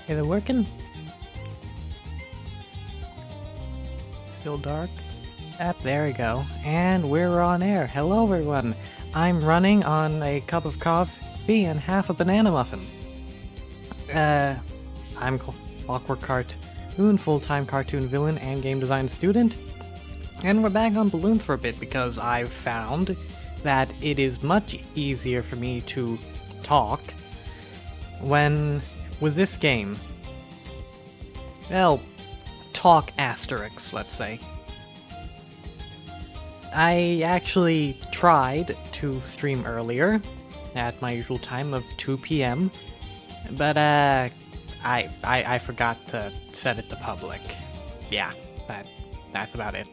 Is it working? Still dark? There we go. And we're on air. Hello everyone. I'm running on a cup of coffee and half a banana muffin. I'm ClockworkCartoon, full-time cartoon villain and game design student. And we're back on Bloons for a bit because I've found that it is much easier for me to talk with this game. Well, talk asterisk, let's say. I actually tried to stream earlier at my usual time of 2 p.m. but I forgot to set it to public. Yeah, that's about it.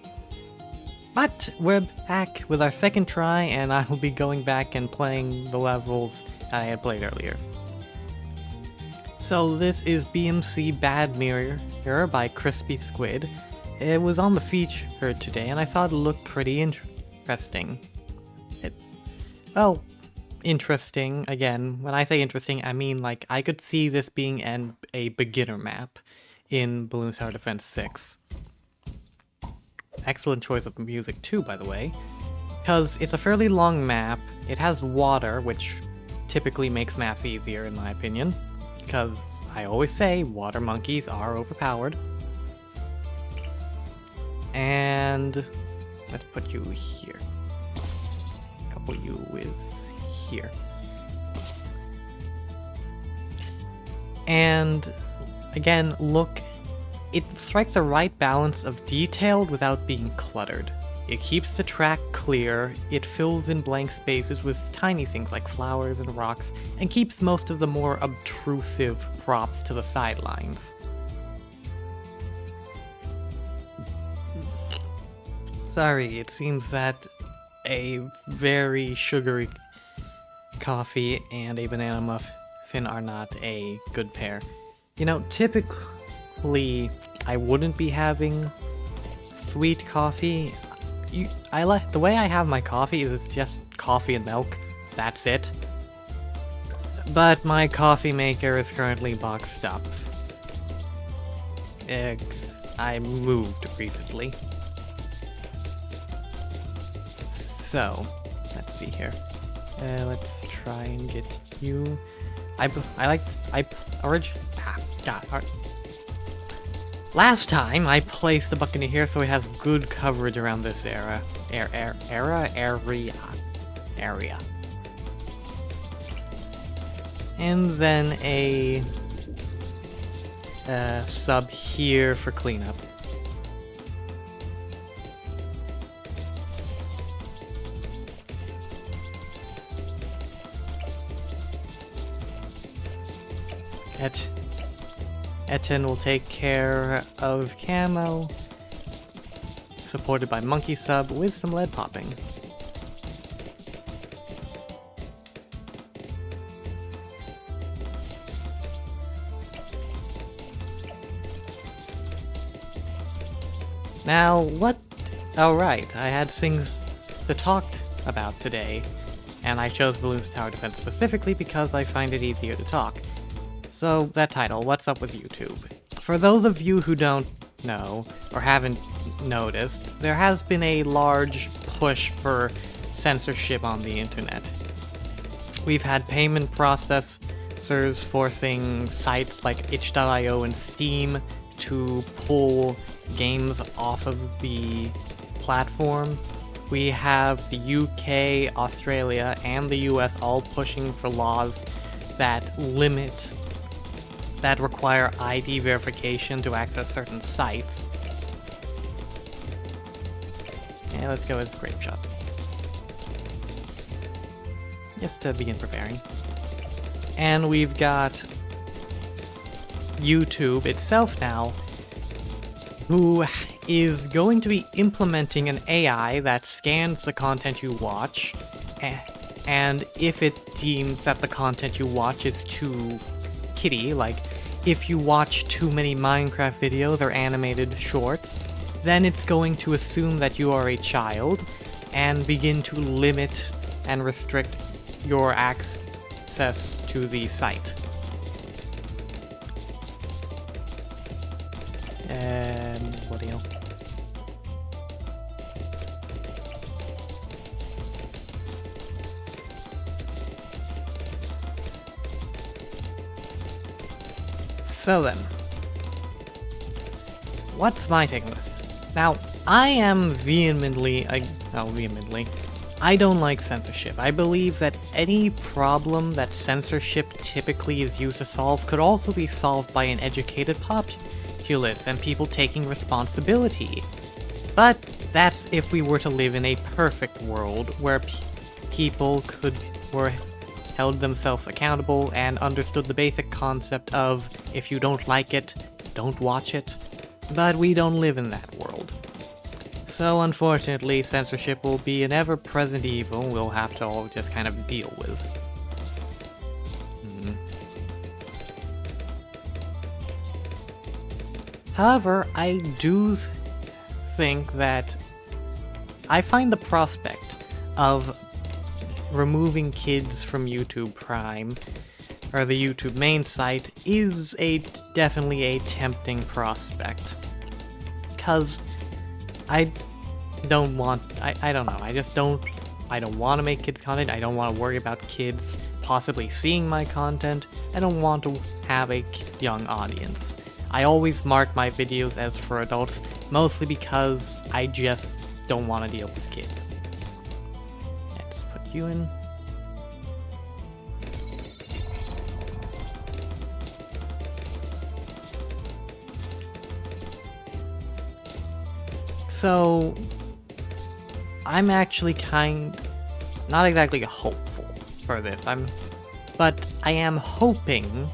But we're back with our second try, and I will be going back and playing the levels I had played earlier. So this is BMC Bad Mirror by Crispy Squid. It was on the feature today, and I thought it looked pretty interesting. Interesting, again, when I say interesting, I mean like I could see this being a beginner map in Bloons Tower Defense 6. Excellent choice of music too, by the way, because it's a fairly long map. It has water, which typically makes maps easier in my opinion, because I always say water monkeys are overpowered. And let's put you here. Couple you is here. And again, look, it strikes the right balance of detailed without being cluttered. It keeps the track clear, it fills in blank spaces with tiny things like flowers and rocks, and keeps most of the more obtrusive props to the sidelines. Sorry, it seems that a very sugary coffee and a banana muffin are not a good pair. You know, typically I wouldn't be having sweet coffee. The way I have my coffee is just coffee and milk. That's it. But my coffee maker is currently boxed up. I moved recently. So, let's see here. Let's try and get you. Last time I placed the Buccaneer here so it has good coverage around this area. And then a sub here for cleanup. Etten will take care of camo, supported by monkey sub with some lead popping. Now, what? Oh right, I had things to talk about today, and I chose Bloons Tower Defense specifically because I find it easier to talk. So, that title, What's Up with YouTube? For those of you who don't know, or haven't noticed, there has been a large push for censorship on the internet. We've had payment processors forcing sites like itch.io and Steam to pull games off of the platform. We have the UK, Australia, and the US all pushing for laws that require ID verification to access certain sites. Yeah, let's go with Grape Shot. Just to begin preparing. And we've got YouTube itself now, who is going to be implementing an AI that scans the content you watch, and if it deems that the content you watch is too kiddie, like if you watch too many Minecraft videos or animated shorts, then it's going to assume that you are a child and begin to limit and restrict your access to the site. What deal? So then, what's my take on this? Now, I am vehemently, I don't like censorship. I believe that any problem that censorship typically is used to solve could also be solved by an educated populace and people taking responsibility. But that's if we were to live in a perfect world where people were held themselves accountable and understood the basic concept of if you don't like it, don't watch it. But we don't live in that world. So unfortunately, censorship will be an ever-present evil we'll have to all just kind of deal with. However, I do think that I find the prospect of removing kids from YouTube Prime, or the YouTube main site, is definitely a tempting prospect. Because I don't want, I don't know, I don't want to make kids content, I don't want to worry about kids possibly seeing my content, I don't want to have a young audience. I always mark my videos as for adults, mostly because I just don't want to deal with kids. Let's put you in. So, I'm actually not exactly hopeful for this, but I am hoping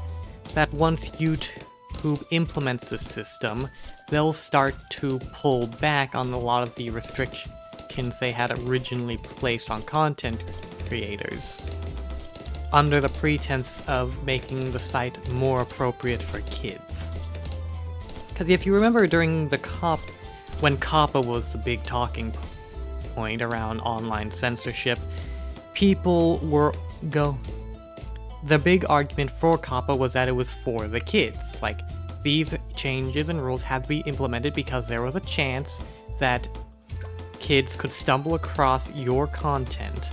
that once YouTube implements the system, they'll start to pull back on a lot of the restrictions they had originally placed on content creators, under the pretense of making the site more appropriate for kids. Because if you remember during the when COPPA was the big talking point around online censorship, people were the big argument for COPPA was that it was for the kids. Like, these changes and rules had to be implemented because there was a chance that kids could stumble across your content.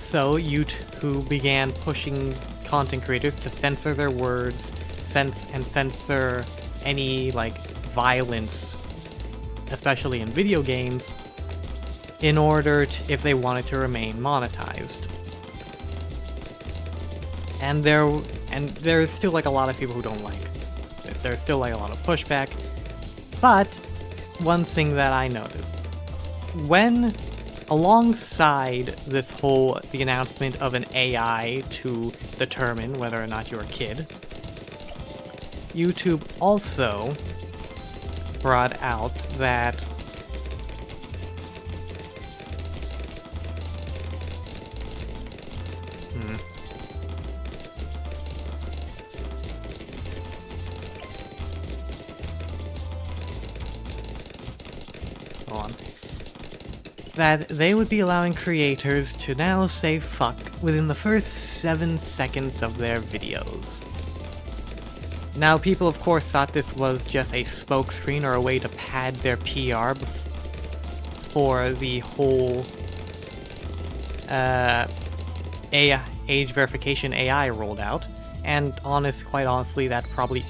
So YouTube began pushing content creators to censor their words, and censor any, like, violence, especially in video games, in order to, if they wanted to remain monetized. And there's still, like, a lot of people who don't like this. There's still, like, a lot of pushback. But one thing that I noticed, when alongside the announcement of an AI to determine whether or not you're a kid, YouTube also brought out that that they would be allowing creators to now say fuck within the first 7 seconds of their videos. Now, people of course thought this was just a smokescreen or a way to pad their PR before the whole age verification AI rolled out, and quite honestly, that probably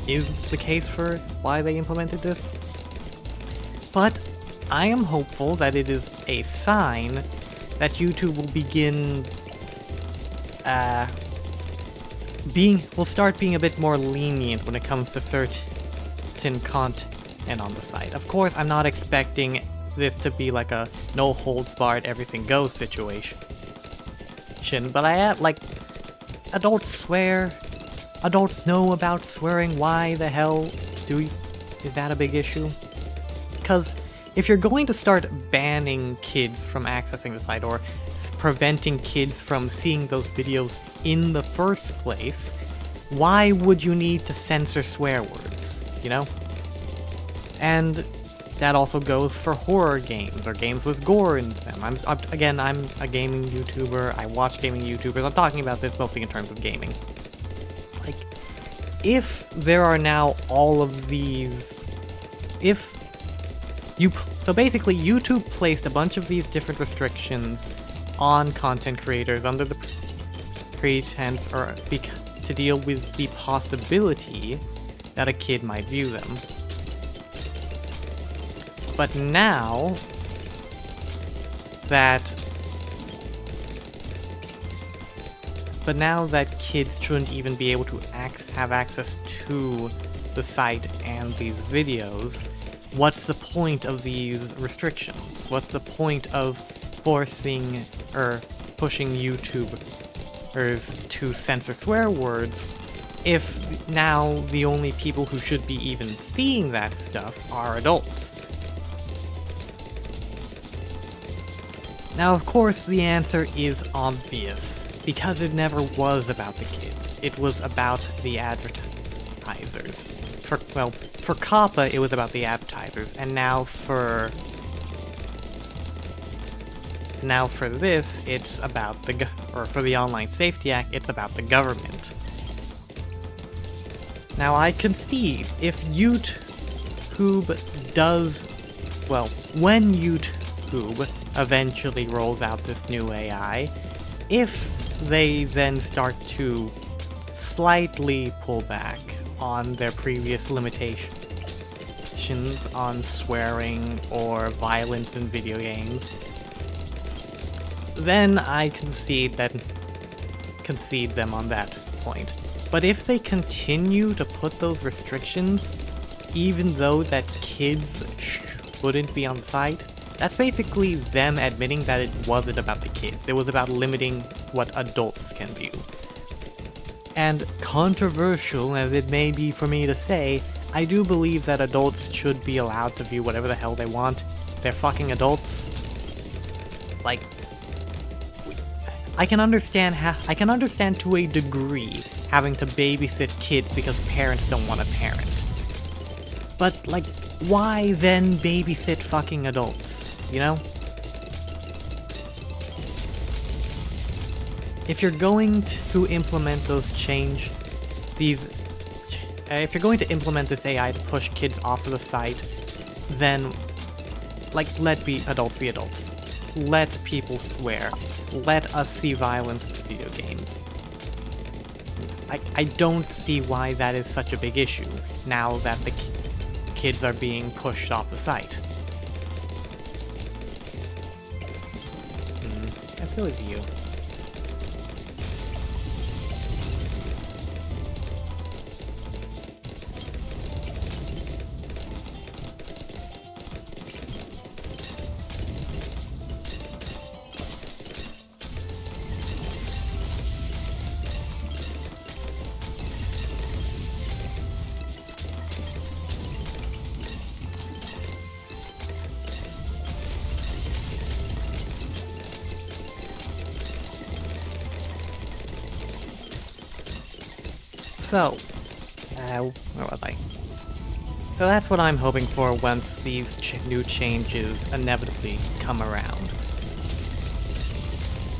is the case for why they implemented this. But I am hopeful that it is a sign that YouTube will begin will start being a bit more lenient when it comes to certain content on the site. Of course, I'm not expecting this to be like a no holds barred, everything goes situation. But like, adults swear. Adults know about swearing. Why the hell is that a big issue? Because if you're going to start banning kids from accessing the site or preventing kids from seeing those videos in the first place, why would you need to censor swear words, you know? And that also goes for horror games or games with gore in them. I'm a gaming YouTuber, I watch gaming YouTubers, I'm talking about this mostly in terms of gaming. if there are now all of these, so basically YouTube placed a bunch of these different restrictions on content creators under the pretense or to deal with the possibility that a kid might view them. But now that kids shouldn't even be able to have access to the site and these videos, what's the point of these restrictions? What's the point of forcing or pushing YouTubers to censor swear words if now the only people who should be even seeing that stuff are adults? Now, of course, the answer is obvious, because it never was about the kids. It was about the advertisers. For COPPA, it was about the advertisers, and now for this, it's about for the Online Safety Act, it's about the government. Now, I concede, if YouTube when YouTube eventually rolls out this new AI, if they then start to slightly pull back on their previous limitations on swearing or violence in video games, then I concede them on that point. But if they continue to put those restrictions, even though that kids shouldn't be on the site, that's basically them admitting that it wasn't about the kids. It was about limiting what adults can view. And controversial as it may be for me to say, I do believe that adults should be allowed to view whatever the hell they want. They're fucking adults. Like, I can understand to a degree having to babysit kids because parents don't want to parent. But, like, why then babysit fucking adults, you know? If you're going to implement if you're going to implement this AI to push kids off of the site, then, like, let adults be adults. Let people swear. Let us see violence in video games. I don't see why that is such a big issue, now that the kids are being pushed off the site. I feel it's you. So, where was I? So that's what I'm hoping for once these new changes inevitably come around.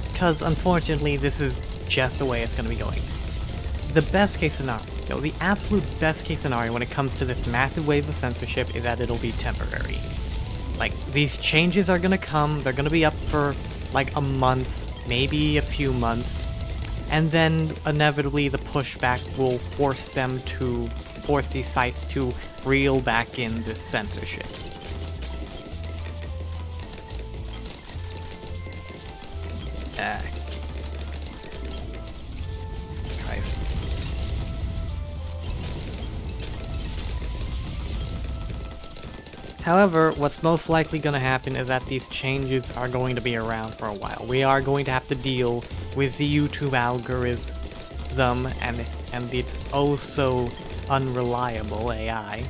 Because unfortunately, this is just the way it's going to be going. The best case scenario, the absolute best case scenario when it comes to this massive wave of censorship is that it'll be temporary. Like, these changes are going to come, they're going to be up for like a month, maybe a few months. And then, inevitably, the pushback will force these sites to reel back in this censorship. Christ. However, what's most likely going to happen is that these changes are going to be around for a while. We are going to have to deal with the YouTube algorithm and its oh-so unreliable AI,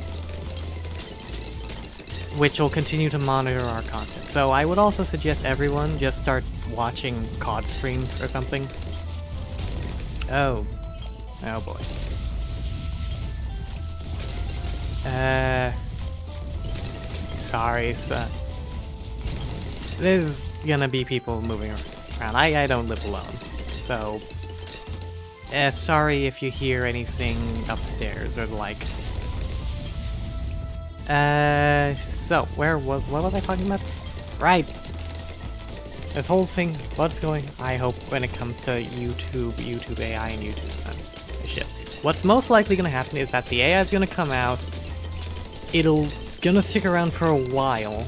which will continue to monitor our content. So I would also suggest everyone just start watching COD streams or something. Oh boy. Sorry, sir. There's gonna be people moving around. I don't live alone, so Sorry if you hear anything upstairs or the like. So, what was I talking about? Right. This whole thing, what's going, I hope when it comes to YouTube AI and YouTube shit. What's most likely gonna happen is that the AI is gonna come out, it's gonna stick around for a while,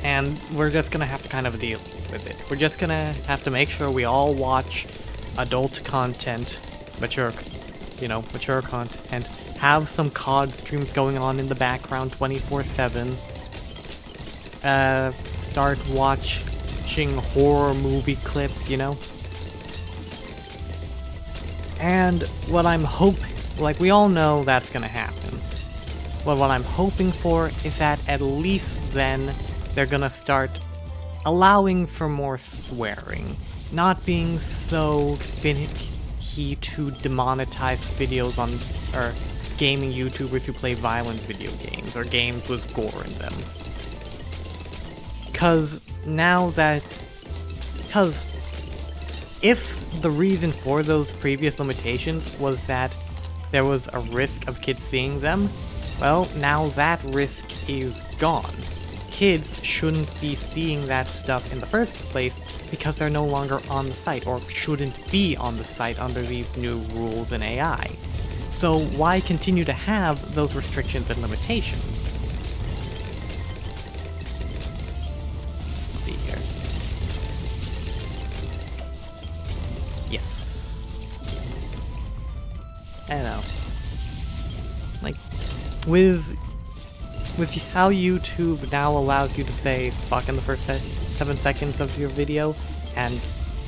and we're just gonna have to kind of deal with it. We're just gonna have to make sure we all watch adult content, mature content, have some COD streams going on in the background 24/7, start watching horror movie clips, you know? And what I'm like, we all know that's gonna happen. But what I'm hoping for is that at least then they're gonna start allowing for more swearing, not being so finicky to demonetize videos on, or gaming YouTubers who play violent video games, or games with gore in them. Cause if the reason for those previous limitations was that there was a risk of kids seeing them, well, now that risk is gone. Kids shouldn't be seeing that stuff in the first place because they're no longer on the site, or shouldn't be on the site under these new rules in AI. So why continue to have those restrictions and limitations? Let's see here. Yes. I don't know. Like, with how YouTube now allows you to say fuck in the first 7 seconds of your video, and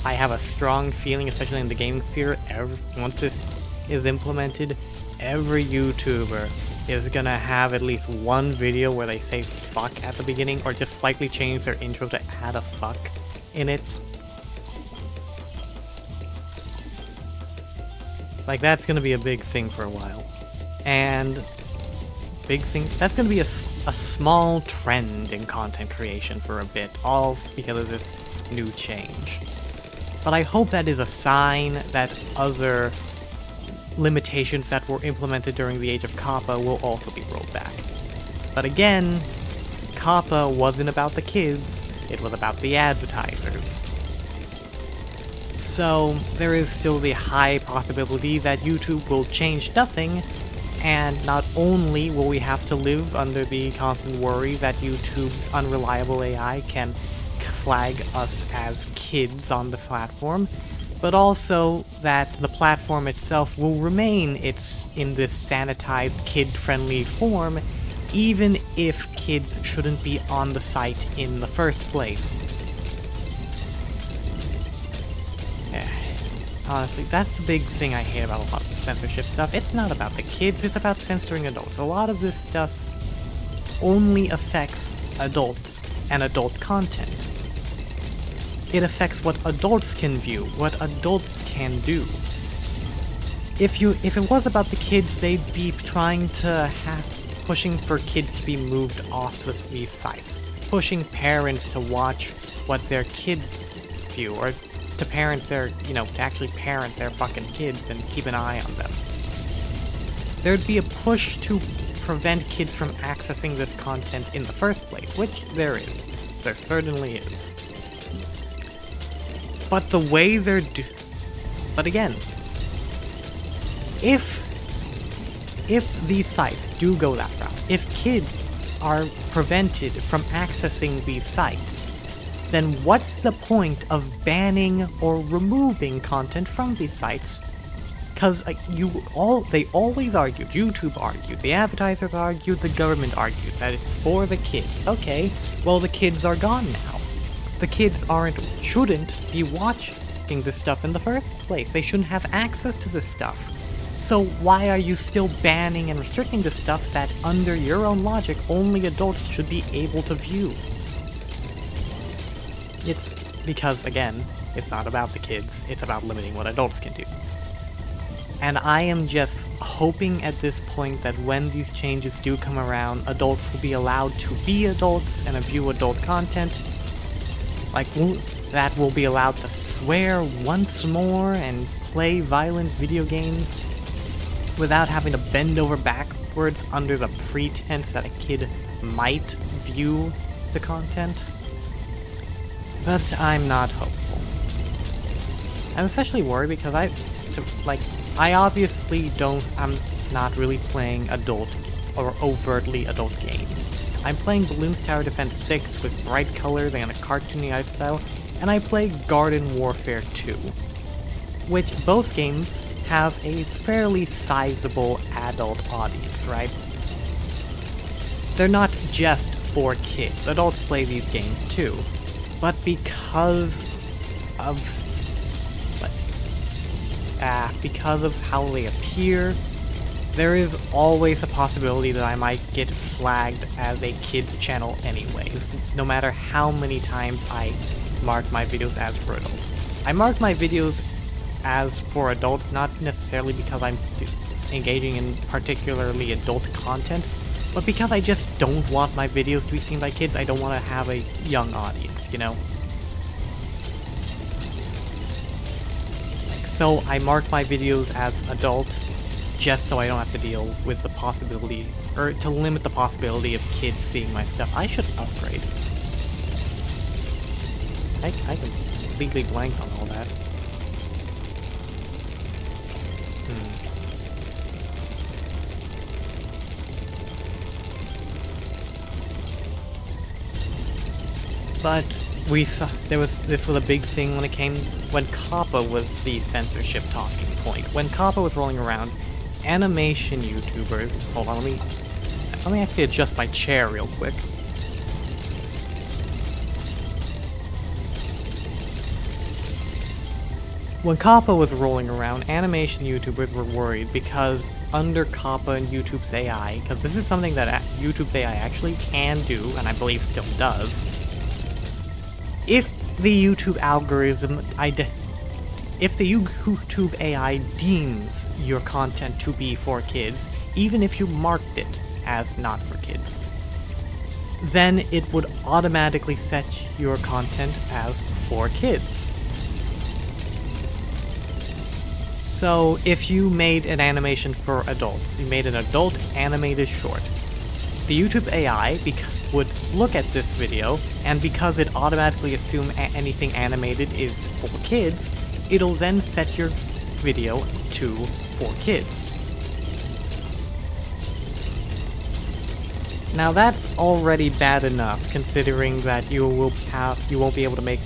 I have a strong feeling, especially in the gaming sphere, once this is implemented, every YouTuber is gonna have at least one video where they say fuck at the beginning, or just slightly change their intro to add a fuck in it. Like, that's gonna be a big thing for a while. And that's gonna be a small trend in content creation for a bit, all because of this new change. But I hope that is a sign that other limitations that were implemented during the age of COPPA will also be rolled back. But again, COPPA wasn't about the kids, it was about the advertisers. So there is still the high possibility that YouTube will change nothing, and not only will we have to live under the constant worry that YouTube's unreliable AI can flag us as kids on the platform, but also that the platform itself will remain in this sanitized, kid-friendly form, even if kids shouldn't be on the site in the first place. Honestly, that's the big thing I hate about a lot of the censorship stuff. It's not about the kids, it's about censoring adults. A lot of this stuff only affects adults and adult content. It affects what adults can view, what adults can do. If it was about the kids, they'd be trying to pushing for kids to be moved off these sites, pushing parents to watch what their kids view, or to parent their, to actually parent their fucking kids and keep an eye on them. There'd be a push to prevent kids from accessing this content in the first place, which there is. There certainly is. But the way but again, if these sites do go that route, if kids are prevented from accessing these sites, then what's the point of banning or removing content from these sites? Because they always argued, YouTube argued, the advertisers argued, the government argued that it's for the kids. Okay, well, the kids are gone now. The kids shouldn't be watching this stuff in the first place. They shouldn't have access to this stuff. So why are you still banning and restricting this stuff that, under your own logic, only adults should be able to view? It's because, again, it's not about the kids, it's about limiting what adults can do. And I am just hoping at this point that when these changes do come around, adults will be allowed to be adults and view adult content. Like, that will be allowed to swear once more and play violent video games without having to bend over backwards under the pretense that a kid might view the content. But I'm not hopeful. I'm especially worried because I obviously I'm not really playing adult or overtly adult games. I'm playing Bloons Tower Defense 6 with bright colors and a cartoony art style, and I play Garden Warfare 2, which both games have a fairly sizable adult audience, right? They're not just for kids. Adults play these games too. But because of how they appear, there is always a possibility that I might get flagged as a kids channel anyways, no matter how many times I mark my videos as for adults. I mark my videos as for adults not necessarily because I'm engaging in particularly adult content, but because I just don't want my videos to be seen by kids. I don't want to have a young audience, you know? So I mark my videos as adult just so I don't have to deal with the possibility, or to limit the possibility of kids seeing my stuff. I should upgrade. I completely blanked on all that. But we saw this was a big thing when Kappa was the censorship talking point. When Kappa was rolling around, animation YouTubers. Hold on, let me actually adjust my chair real quick. When Kappa was rolling around, animation YouTubers were worried because under Kappa and YouTube's AI, because this is something that YouTube's AI actually can do, and I believe still does. If the YouTube algorithm, if the YouTube AI deems your content to be for kids, even if you marked it as not for kids, then it would automatically set your content as for kids. So if you made an animation for adults, you made an adult animated short, the YouTube AI would look at this video, and because it automatically assumes anything animated is for kids, it'll then set your video to for kids. Now that's already bad enough, considering that you won't be able to make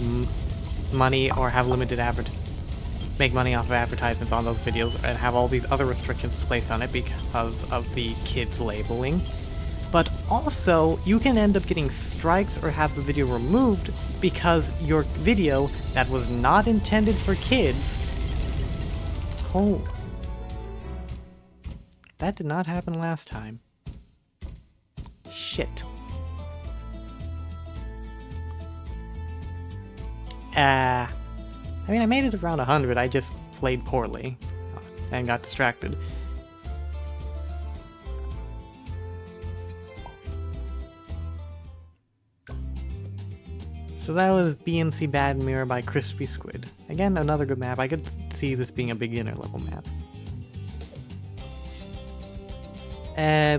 money or have limited make money off of advertisements on those videos and have all these other restrictions placed on it because of the kids labeling. But also, you can end up getting strikes or have the video removed because your video that was not intended for kids... Oh. That did not happen last time. Shit. I mean, I made it around 100, I just played poorly and got distracted. So that was BMC Bad Mirror by Crispy Squid. Again, another good map. I could see this being a beginner level map.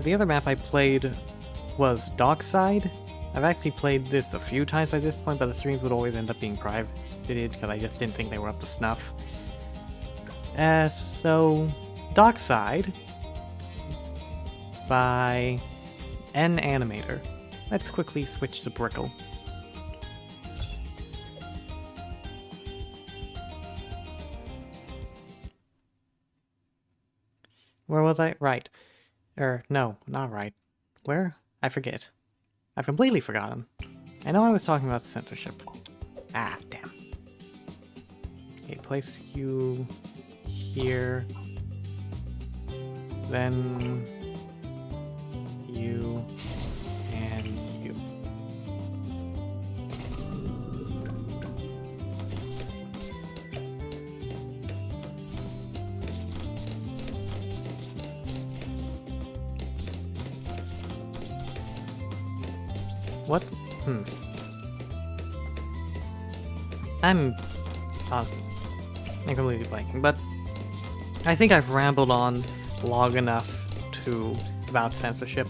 The other map I played was Dockside. I've actually played this a few times by this point, but the streams would always end up being privated because I just didn't think they were up to snuff. So, Dockside by N Animator. Let's quickly switch to Brickle. Where was I? Right. No, not right. Where? I forget. I've completely forgotten. I know I was talking about censorship. Ah, damn. Okay, place you here. Then you and you. What? I'm completely blanking, but I think I've rambled on long enough about censorship.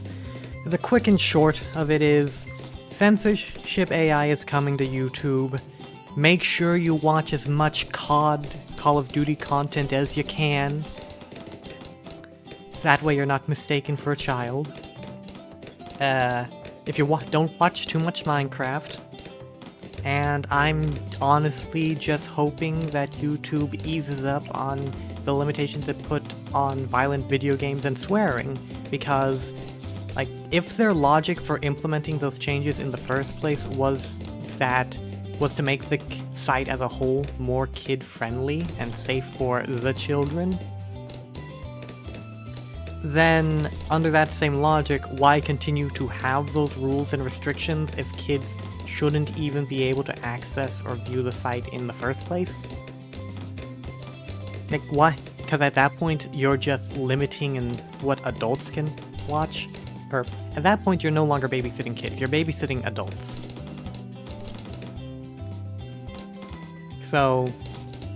The quick and short of it is, censorship AI is coming to YouTube. Make sure you watch as much COD, Call of Duty content as you can. That way you're not mistaken for a child. If you don't watch too much Minecraft. And I'm honestly just hoping that YouTube eases up on the limitations it put on violent video games and swearing, because, like, if their logic for implementing those changes in the first place was to make the site as a whole more kid-friendly and safe for the children, then under that same logic, why continue to have those rules and restrictions if kids shouldn't even be able to access or view the site in the first place? Like, why? Because at that point, you're just limiting in what adults can watch? Or, at that point, you're no longer babysitting kids, you're babysitting adults. So,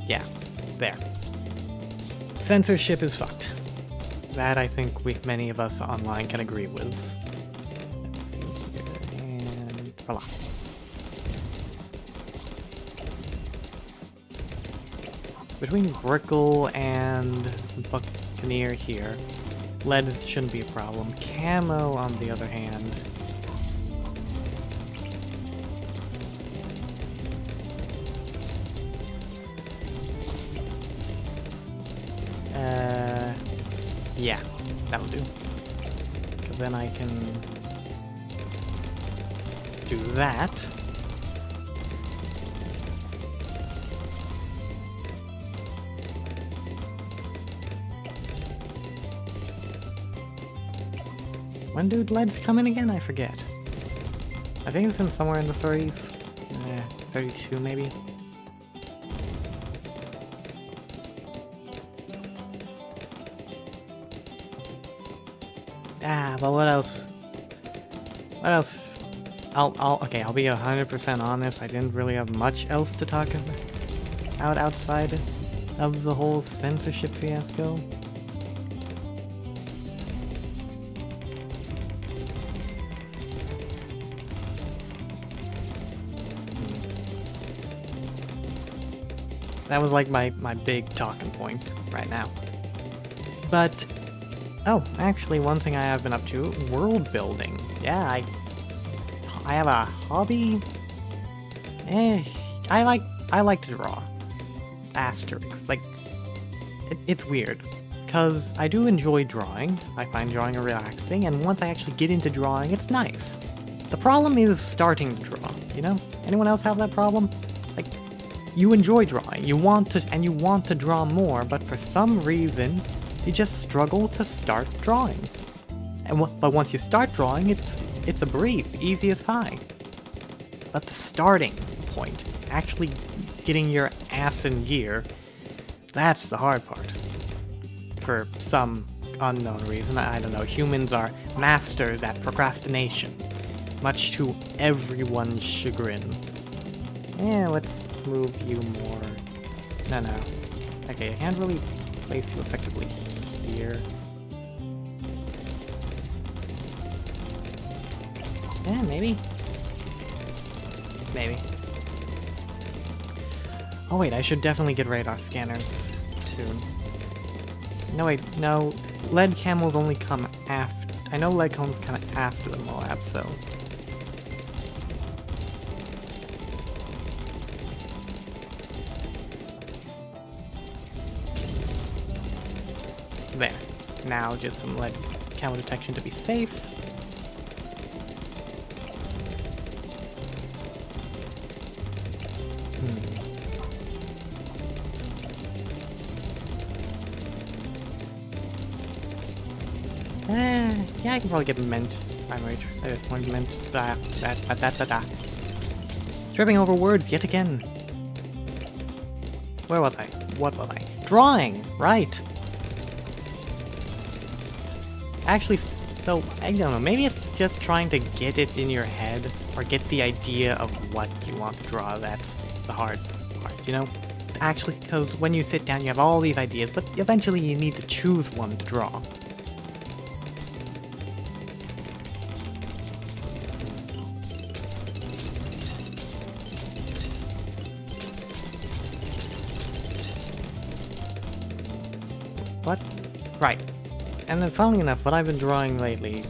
yeah, there. Censorship is fucked. That I think many of us online can agree with. Let's see here, and voila. Between Brickle and Buccaneer here, lead shouldn't be a problem. Camo, on the other hand, yeah, that'll do. Because then I can do that. When do leads come in again? I forget. I think it's in somewhere in the 30s. 32 maybe. But what else? What else? Okay, I'll be 100% honest. I didn't really have much else to talk about outside of the whole censorship fiasco. That was like my big talking point right now. But, oh, actually one thing I have been up to, world building. Yeah, I have a hobby. I like to draw. Asterisks. Like, it's weird. Because I do enjoy drawing. I find drawing relaxing, and once I actually get into drawing, it's nice. The problem is starting to draw, you know? Anyone else have that problem? Like, you enjoy drawing, you want to draw more, but for some reason, you just struggle to start drawing. But once you start drawing, it's a breeze, easy as pie. But the starting point, actually getting your ass in gear, that's the hard part. For some unknown reason, I don't know, humans are masters at procrastination, much to everyone's chagrin. Yeah, let's move you more. No. Okay, I can't really place you effectively here. Yeah, maybe. Maybe. Oh wait, I should definitely get radar scanners soon. No wait, no. Lead camels only come after. I know lead cones come after the Moab, so. There. Now just some lead camel detection to be safe. Yeah, I can probably get mint. Primary, there's one mint. Tripping over words yet again. Where was I? What was I? Drawing! Right! Actually, so, I don't know, maybe it's just trying to get it in your head, or get the idea of what you want to draw. That's the hard part, you know? actually, because when you sit down, you have all these ideas, but eventually you need to choose one to draw. What? Right. And then funnily enough, what I've been drawing lately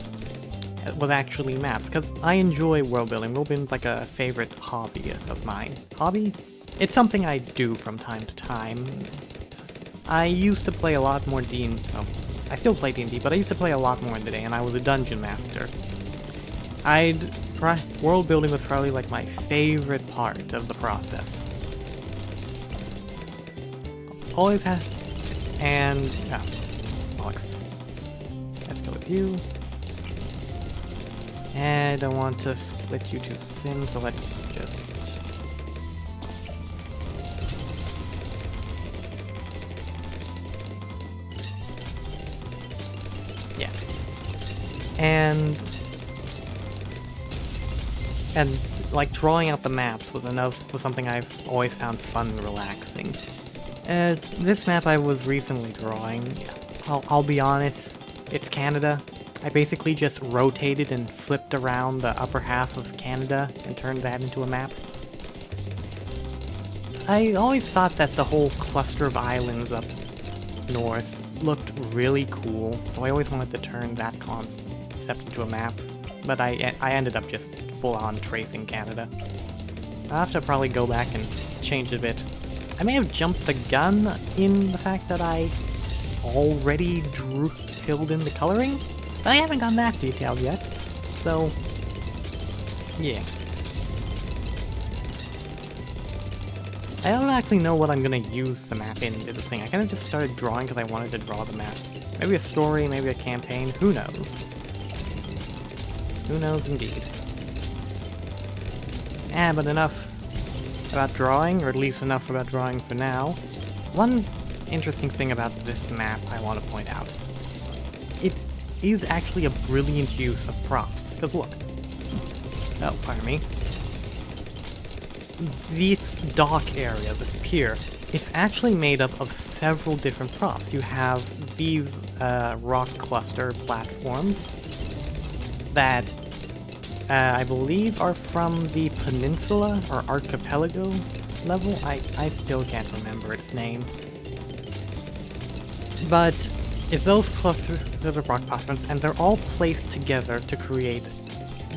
was actually maps, because I enjoy world building. World building is like a favorite hobby of mine. Hobby? It's something I do from time to time. I used to play a lot more D&D. Oh, I still play D&D, but I used to play a lot more in the day, and I was a dungeon master. World building was probably like my favorite part of the process. Always has. And yeah, Alex. Let's go with you. And I want to split you to Sin, so let's just... yeah. And like drawing out the maps was something I've always found fun and relaxing. This map I was recently drawing, I'll be honest, it's Canada. I basically just rotated and flipped around the upper half of Canada and turned that into a map. I always thought that the whole cluster of islands up north looked really cool, so I always wanted to turn that concept into a map, but I ended up just full-on tracing Canada. I'll have to probably go back and change it a bit. I may have jumped the gun in the fact that I already filled in the coloring, but I haven't gone that detailed yet, so yeah. I don't actually know what I'm gonna use the map in this thing. I kind of just started drawing because I wanted to draw the map. Maybe a story, maybe a campaign, who knows? Who knows indeed. But enough about drawing, or at least enough about drawing for now. One interesting thing about this map I want to point out. It is actually a brilliant use of props, because look. Oh, pardon me. This dock area, this pier, is actually made up of several different props. You have these rock cluster platforms that I believe are from the peninsula or archipelago level. I still can't remember its name. But it's those clusters of rock platforms, and they're all placed together to create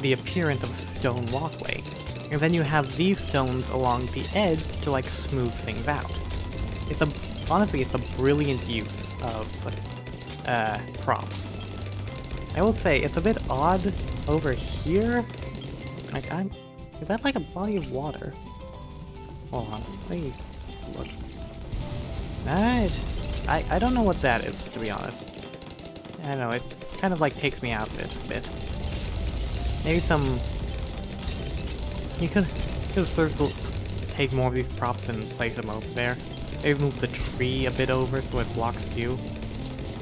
the appearance of a stone walkway. And then you have these stones along the edge to like smooth things out. Honestly, it's a brilliant use of props. I will say, it's a bit odd over here. Like, is that like a body of water? Hold on, let me look. I don't know what that is, to be honest. I don't know, it kind of like takes me out of it a bit. Maybe some... You could have served to take more of these props and place them over there. Maybe move the tree a bit over so it blocks view.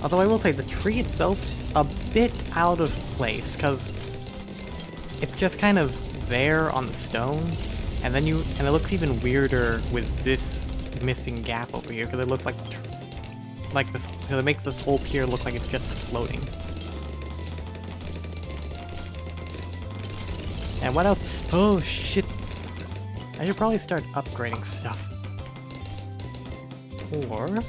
Although I will say the tree itself a bit out of place, because it's just kind of there on the stone, and then it looks even weirder with this missing gap over here, because it looks like this, because it makes this whole pier look like it's just floating. And what else? Oh shit! I should probably start upgrading stuff. Or.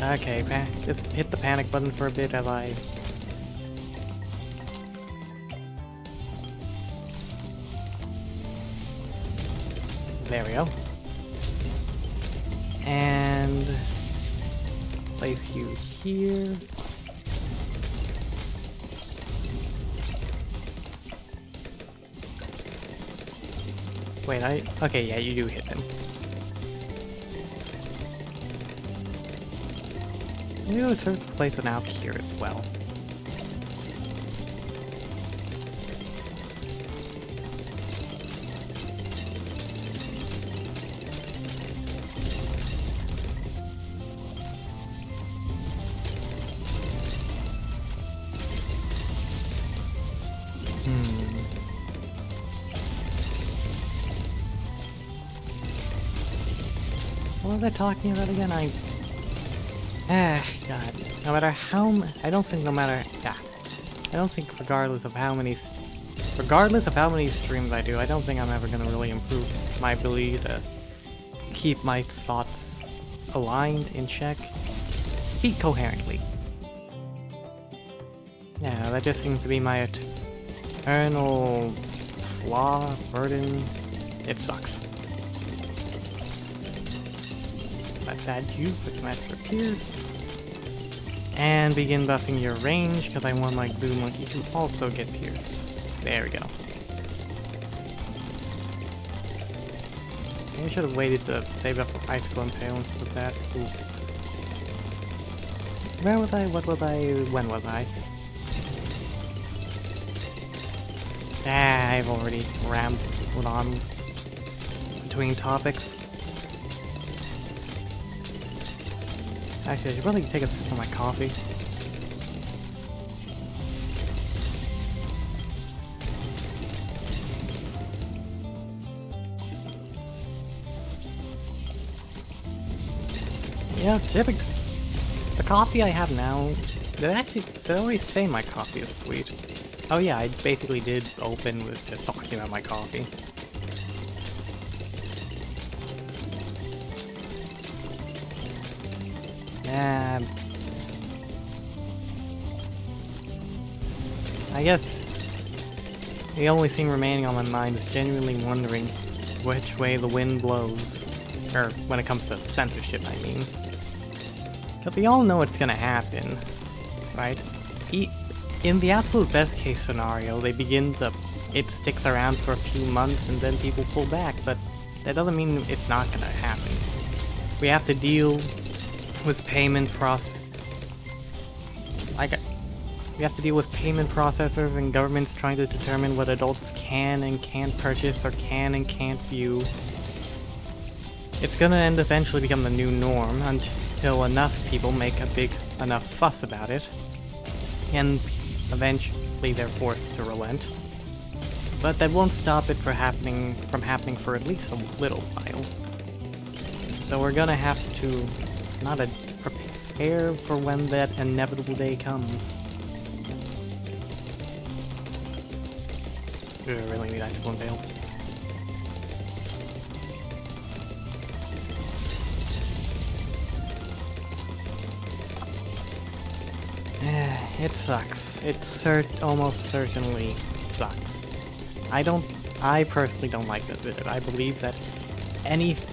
Okay, just hit the panic button for a bit as I... There we go. And... place you here. Wait, okay, yeah, you do hit them. Maybe I would start to place them out here as well. What was I talking about again? God. No matter how... I don't think no matter... Yeah. I don't think regardless of how many streams I do, I don't think I'm ever gonna really improve my ability to keep my thoughts aligned, in check. Speak coherently. Yeah, that just seems to be my eternal flaw, burden. It sucks. Let's add you for some extra Pierce. And begin buffing your range, because I want my Blue Monkey to also get Pierce. There we go. Maybe I should have waited to save up for Icicle Impale instead of that. Ooh. Where was I? What was I? When was I? I've already rambled on between topics. Actually, I should probably take a sip of my coffee. Yeah, typically, the coffee I have now, they always say my coffee is sweet. Oh yeah, I basically did open with just talking about my coffee. I guess the only thing remaining on my mind is genuinely wondering which way the wind blows. Or when it comes to censorship, I mean. Because we all know it's gonna happen, right? In the absolute best case scenario, it sticks around for a few months and then people pull back, but that doesn't mean it's not gonna happen. We have to deal with payment processors and governments trying to determine what adults can and can't purchase or can and can't view. It's gonna eventually become the new norm until enough people make a big enough fuss about it, and eventually they're forced to relent. But that won't stop it from happening for at least a little while. So we're gonna have to prepare for when that inevitable day comes. I really need Icicle Impale. It sucks. It almost certainly sucks. I personally don't like censorship. I believe that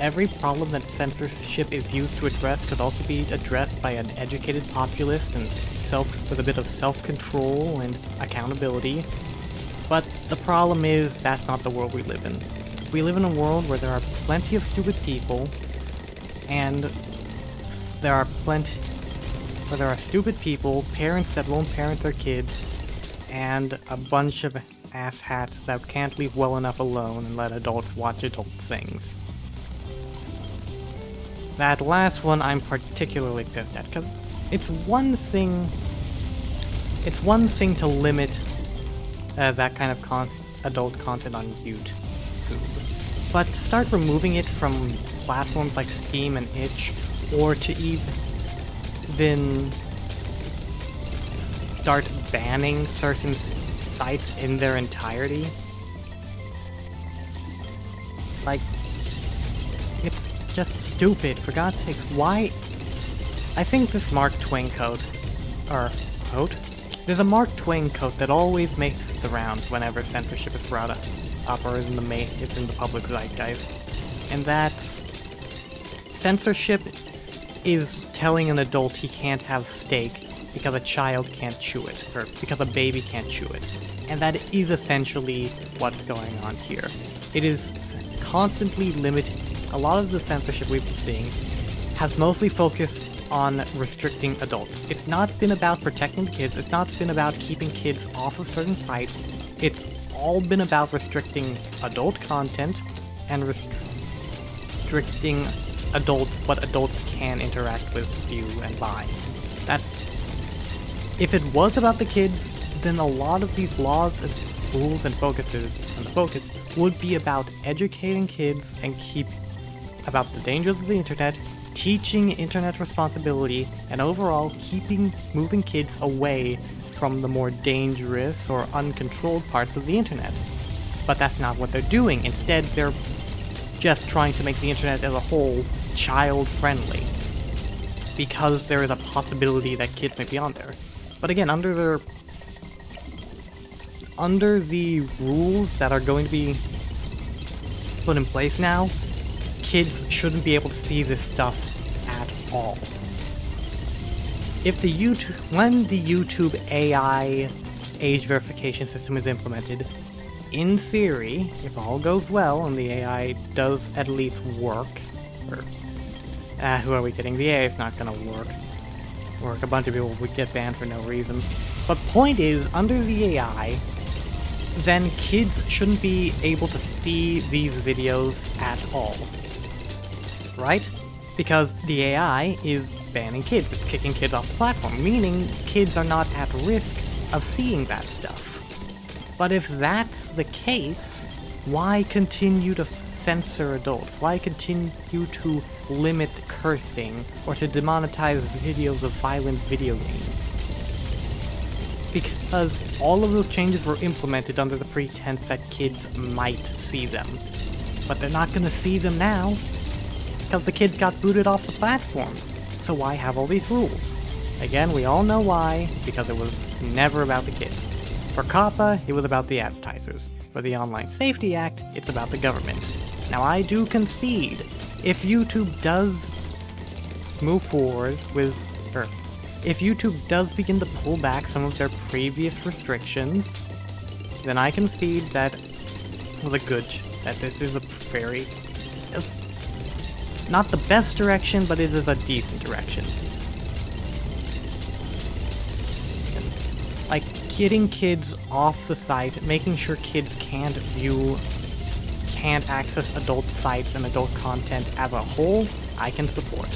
every problem that censorship is used to address could also be addressed by an educated populace and with a bit of self-control and accountability. But the problem is that's not the world we live in. We live in a world where there are plenty of stupid people, and there are stupid people, parents that won't parent their kids, and a bunch of asshats that can't leave well enough alone and let adults watch adult things. That last one I'm particularly pissed at, because it's one thing to limit that kind of adult content on YouTube, but to start removing it from platforms like Steam and itch, or to even start banning certain sites in their entirety, like, it's just stupid, for God's sakes. Why? I think this Mark Twain quote, there's a Mark Twain quote that always makes the rounds whenever censorship is brought up or is in the public zeitgeist, and that's censorship is telling an adult he can't have steak because a child can't chew it, or because a baby can't chew it. And that is essentially what's going on here. It is constantly limiting. A lot of the censorship we've been seeing has mostly focused on restricting adults. It's not been about protecting kids, it's not been about keeping kids off of certain sites, it's all been about restricting adult content and restricting what adults can interact with, view, and buy. If it was about the kids, then a lot of these laws and rules and the focus would be about educating kids and about the dangers of the internet, teaching internet responsibility, and overall moving kids away from the more dangerous or uncontrolled parts of the internet. But that's not what they're doing. Instead, they're just trying to make the internet as a whole child-friendly, because there is a possibility that kids may be on there. But again, under the rules that are going to be put in place now, kids shouldn't be able to see this stuff at all. When the YouTube AI age verification system is implemented, in theory, if all goes well and the AI does at least work, who are we kidding? The AI is not gonna work. A bunch of people would get banned for no reason. But point is, under the AI, then kids shouldn't be able to see these videos at all. Right? Because the AI is banning kids, it's kicking kids off the platform, meaning kids are not at risk of seeing that stuff. But if that's the case, why continue to censor adults? Why continue to limit cursing or to demonetize videos of violent video games? Because all of those changes were implemented under the pretense that kids might see them. But they're not gonna see them now, because the kids got booted off the platform. So why have all these rules? Again, we all know why, because it was never about the kids. For COPPA, it was about the advertisers. For the Online Safety Act, it's about the government. Now I do concede, if YouTube does move forward with, or if YouTube does begin to pull back some of their previous restrictions, then I concede that this is a very, not the best direction, but it is a decent direction. Like, getting kids off the site, making sure kids can't access adult sites and adult content as a whole, I can support.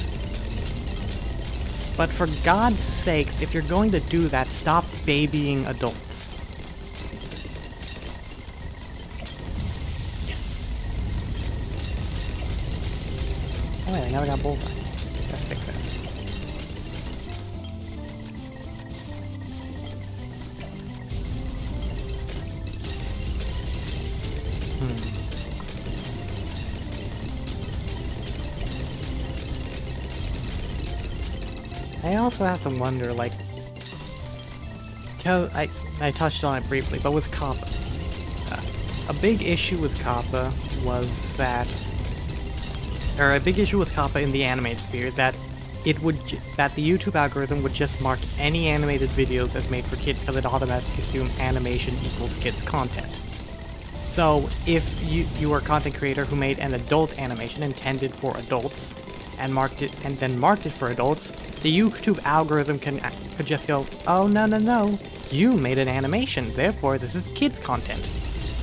But for God's sakes, if you're going to do that, stop babying adults. Yes. Oh wait, I never got bullseye. Let's fix that. I also have to wonder, like, because I touched on it briefly, but with COPPA, a big issue with COPPA was that, or a big issue with COPPA in the animated sphere, that the YouTube algorithm would just mark any animated videos as made for kids because it automatically assumed animation equals kids content. So if you are a content creator who made an adult animation intended for adults, and then marked it for adults, the YouTube algorithm could just go, oh no, you made an animation, therefore this is kids content.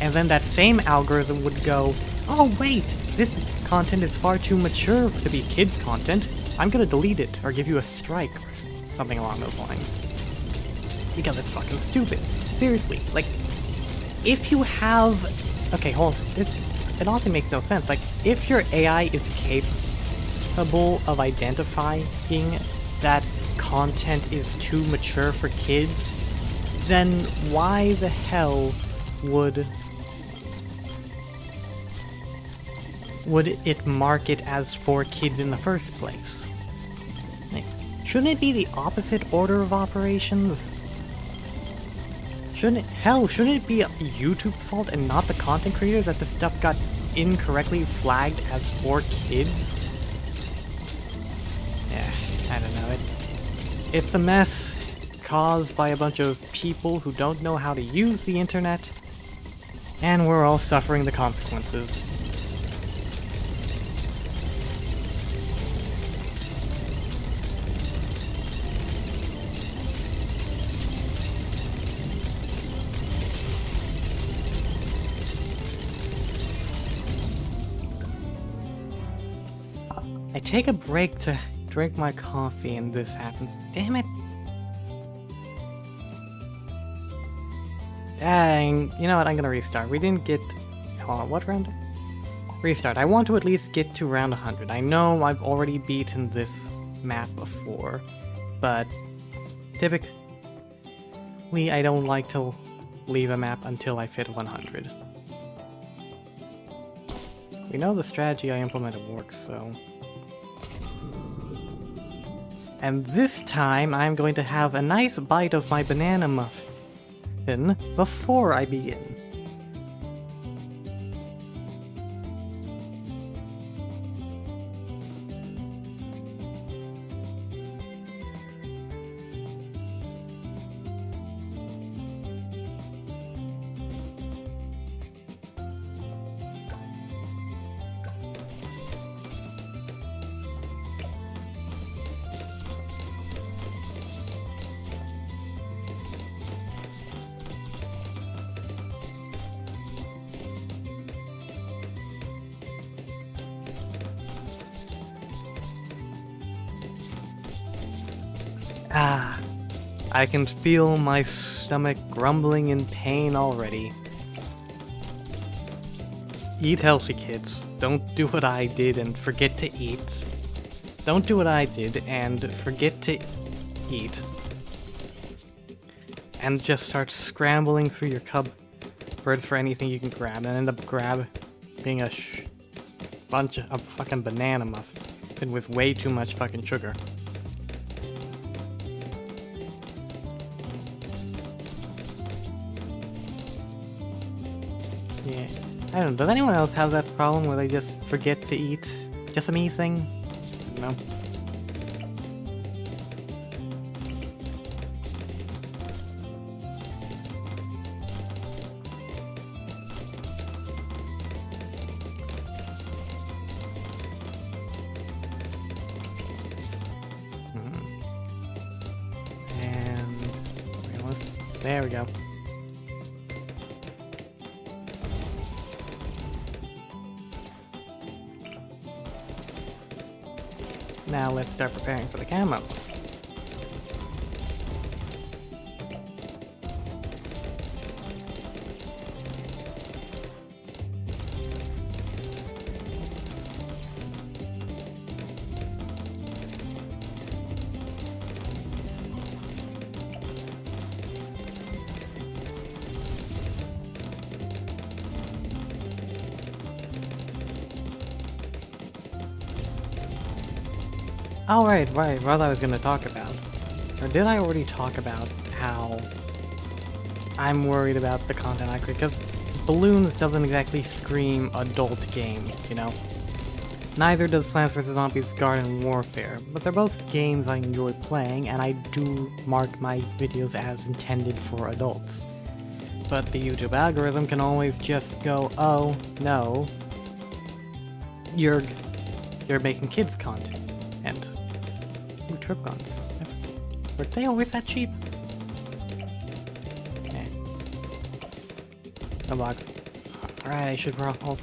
And then that same algorithm would go, oh wait, this content is far too mature to be kids content, I'm gonna delete it or give you a strike or something along those lines. Because it's fucking stupid. Seriously, like, if you have, okay, hold on, it also makes no sense. Like, if your AI is capable of identifying that content is too mature for kids, then why the hell would it mark it as for kids in the first place? Like, shouldn't it be the opposite order of operations? Shouldn't it be YouTube's fault and not the content creator that the stuff got incorrectly flagged as for kids? Yeah, I don't know. It's a mess caused by a bunch of people who don't know how to use the internet, and we're all suffering the consequences. I take a break to drink my coffee and this happens. Damn it. Dang. You know what? I'm gonna restart. We didn't get... Hold on, what round? Restart. I want to at least get to round 100. I know I've already beaten this map before, but typically I don't like to leave a map until I've hit 100. We know the strategy I implemented works, so... And this time I'm going to have a nice bite of my banana muffin before I begin. Ah, I can feel my stomach grumbling in pain already. Eat healthy, kids. Don't do what I did and forget to eat. Don't do what I did and forget to eat. And just start scrambling through your cupboards for anything you can grab, and end up grabbing a bunch of fucking banana muffin with way too much fucking sugar. Yeah, I don't know, does anyone else have that problem where they just forget to eat? Just a me thing? No. And there we go. Now let's start preparing for the camos. Oh, right, what I was gonna talk about. Or did I already talk about how I'm worried about the content I create? Because Bloons doesn't exactly scream adult game, you know? Neither does Plants vs. Zombies Garden Warfare, but they're both games I enjoy playing, and I do mark my videos as intended for adults. But the YouTube algorithm can always just go, oh, no, you're making kids content. And ooh, trip guns. Were they always that cheap? Okay. No box. Alright, I should roll.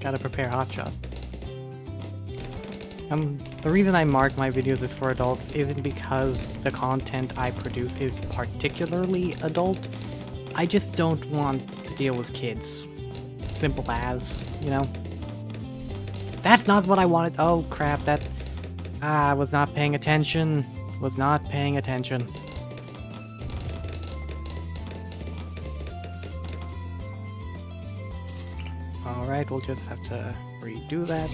Gotta prepare hotshot. The reason I mark my videos as for adults isn't because the content I produce is particularly adult. I just don't want to deal with kids. Simple as, you know? That's not what I wanted. Oh crap, I was not paying attention. Was not paying attention. Alright, we'll just have to redo that.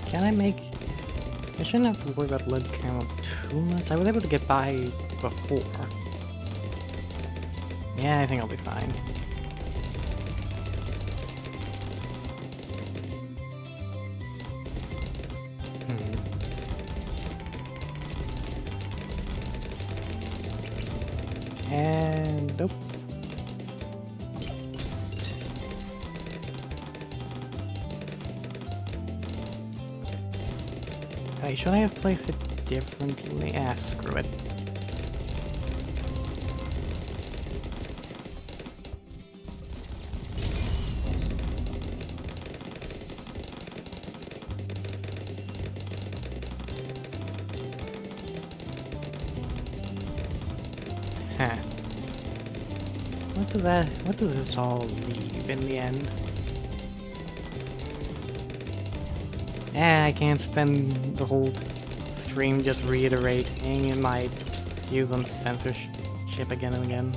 Can I make... I shouldn't have to worry about lead camo too much. I was able to get by before. Yeah, I think I'll be fine. And nope. Wait, should I have placed it differently? Ah, screw it. Huh. What does this all leave in the end? I can't spend the whole stream just reiterating in my views on censorship again and again.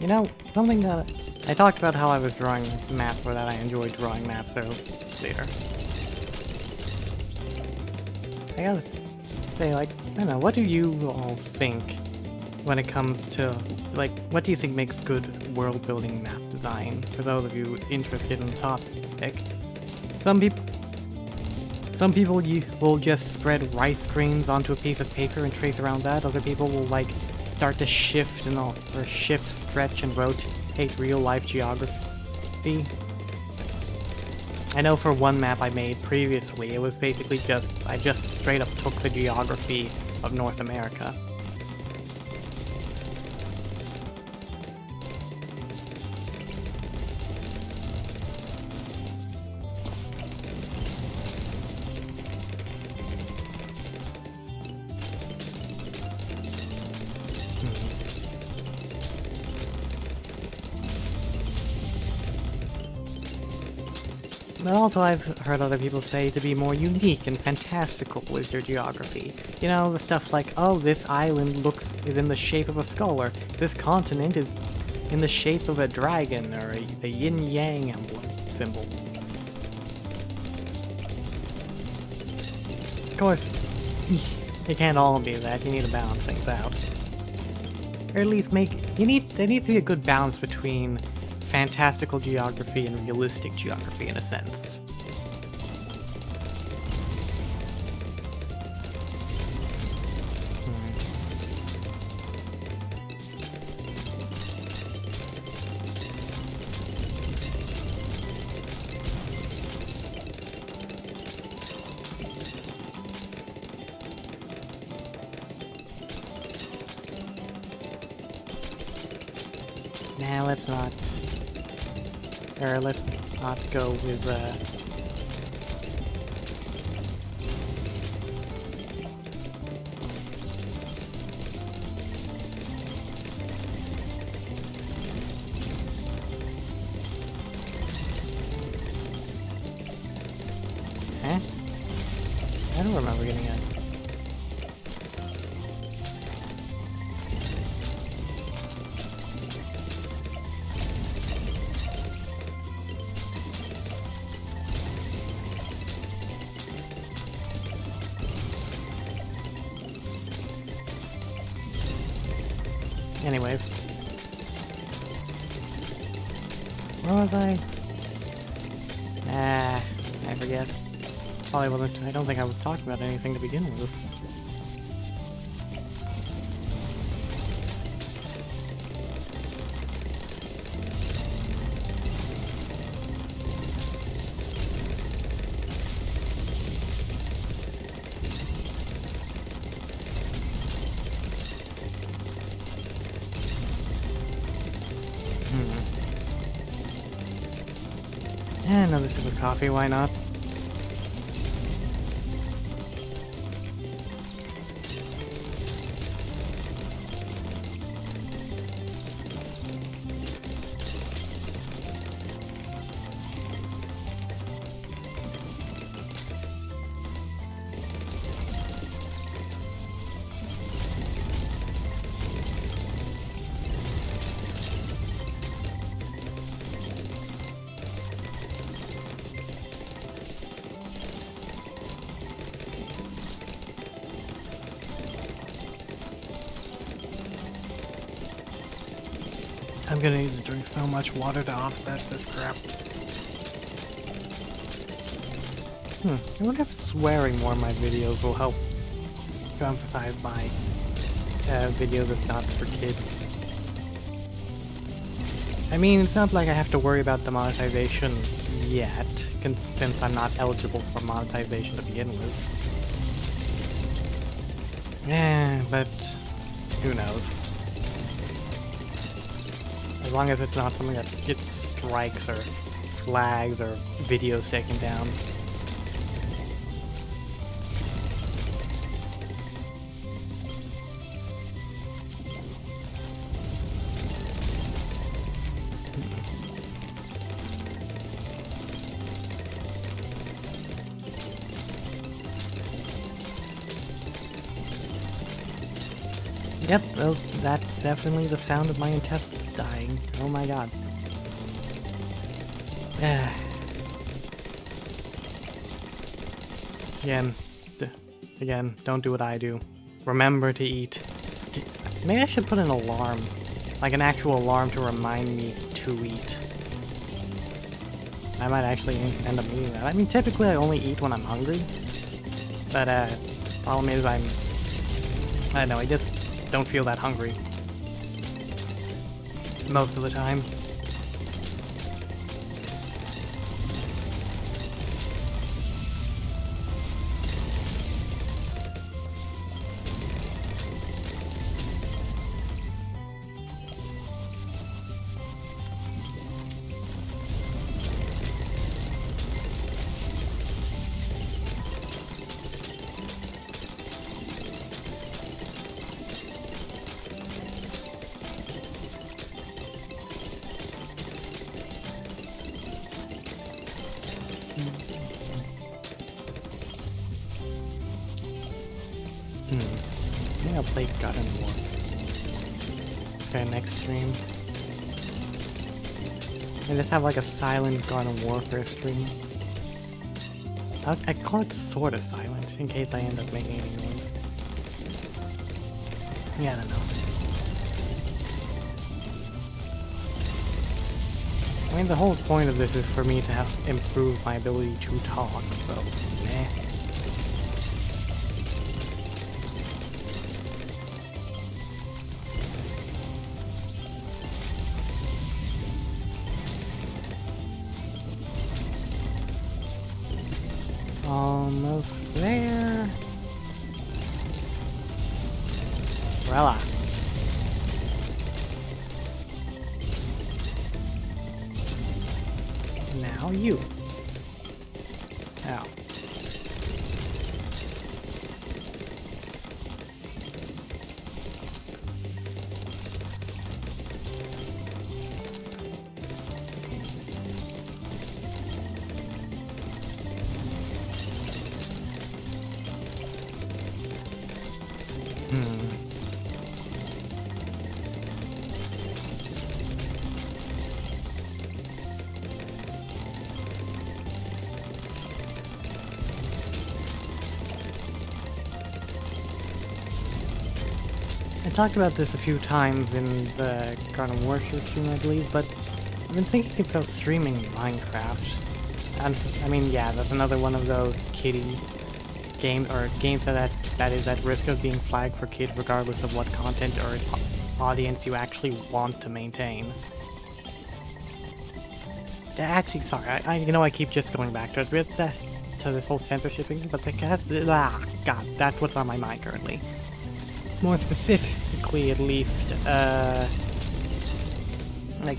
You know, something that I talked about how I was drawing maps, or that I enjoyed drawing maps, so later. I gotta say, like, I don't know, what do you all think when it comes to, like, what do you think makes good world-building map design? For those of you interested in the topic, some people will just spread rice grains onto a piece of paper and trace around that. Other people will, like, start to shift and all, or shift, stretch, and rotate real-life geography. I know for one map I made previously, it was basically I just straight up took the geography of North America. But also I've heard other people say to be more unique and fantastical with your geography. You know, the stuff like, oh, this island is in the shape of a skull, or this continent is in the shape of a dragon, or the yin-yang symbol. Of course, it can't all be that, you need to balance things out. Or at least there needs to be a good balance between fantastical geography and realistic geography, in a sense. Now let's not go with, Huh? I don't remember getting it. Anyways. Where was I? I forget. Probably wasn't. I don't think I was talking about anything to begin with. Another sip of coffee, why not? I'm gonna need to drink so much water to offset this crap. I wonder if swearing more in my videos will help to emphasize my video that's not for kids. I mean, it's not like I have to worry about the monetization yet, since I'm not eligible for monetization to begin with. But who knows? As long as it's not something that gets strikes or flags or videos taken down. Yep, that's definitely the sound of my intestines dying. Oh my god. Again, don't do what I do. Remember to eat. Maybe I should put an alarm. Like an actual alarm to remind me to eat. I might actually end up eating that. I mean, typically I only eat when I'm hungry. But, problem is I don't know, I just don't feel that hungry most of the time. I think I'll play God and War. Okay, next stream. I just have like a silent God of Warfare stream. I call it sorta silent, in case I end up making any noise. Yeah, I don't know. I mean, the whole point of this is for me to have improve my ability to talk, so meh. Almost there. Voila. Now you. Ow. I talked about this a few times in the Garden Warfare stream, I believe, but I've been thinking about streaming Minecraft. And I mean, yeah, that's another one of those kiddie games, or games that is at risk of being flagged for kids regardless of what content or audience you actually want to maintain. Actually, sorry, I keep just going back to it, to this whole censorship thing, but God, that's what's on my mind currently. More specifically, at least, like,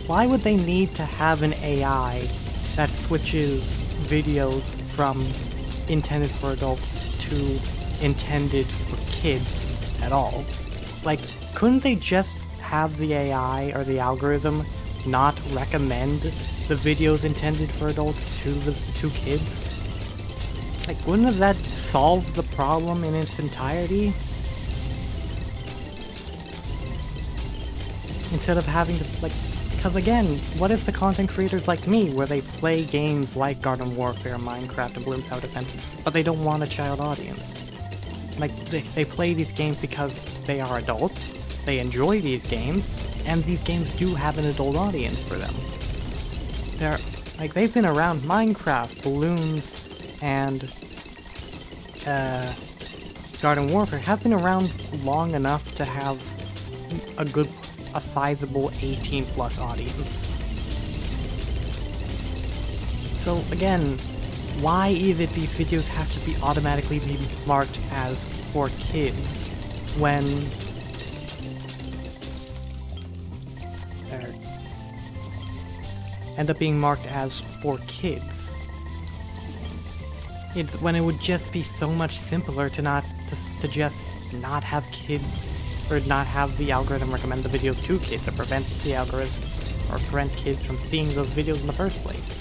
why would they need to have an AI that switches videos from intended for adults to intended for kids at all? Like, couldn't they just have the AI or the algorithm not recommend the videos intended for adults to kids? Like, wouldn't that solve the problem in its entirety? Instead of having to, like, because again, what if the content creators like me, where they play games like Garden Warfare, Minecraft, and Bloons Tower Defense, but they don't want a child audience? Like, they play these games because they are adults, they enjoy these games, and these games do have an adult audience for them. They've been around. Minecraft, Bloons, and Garden Warfare have been around long enough to have a sizable 18+ audience. So again, why is it these videos have to be automatically marked as for kids when end up being marked as for kids? It's when it would just be so much simpler to just not have kids, or not have the algorithm recommend the videos to kids, or prevent the algorithm, or prevent kids from seeing those videos in the first place.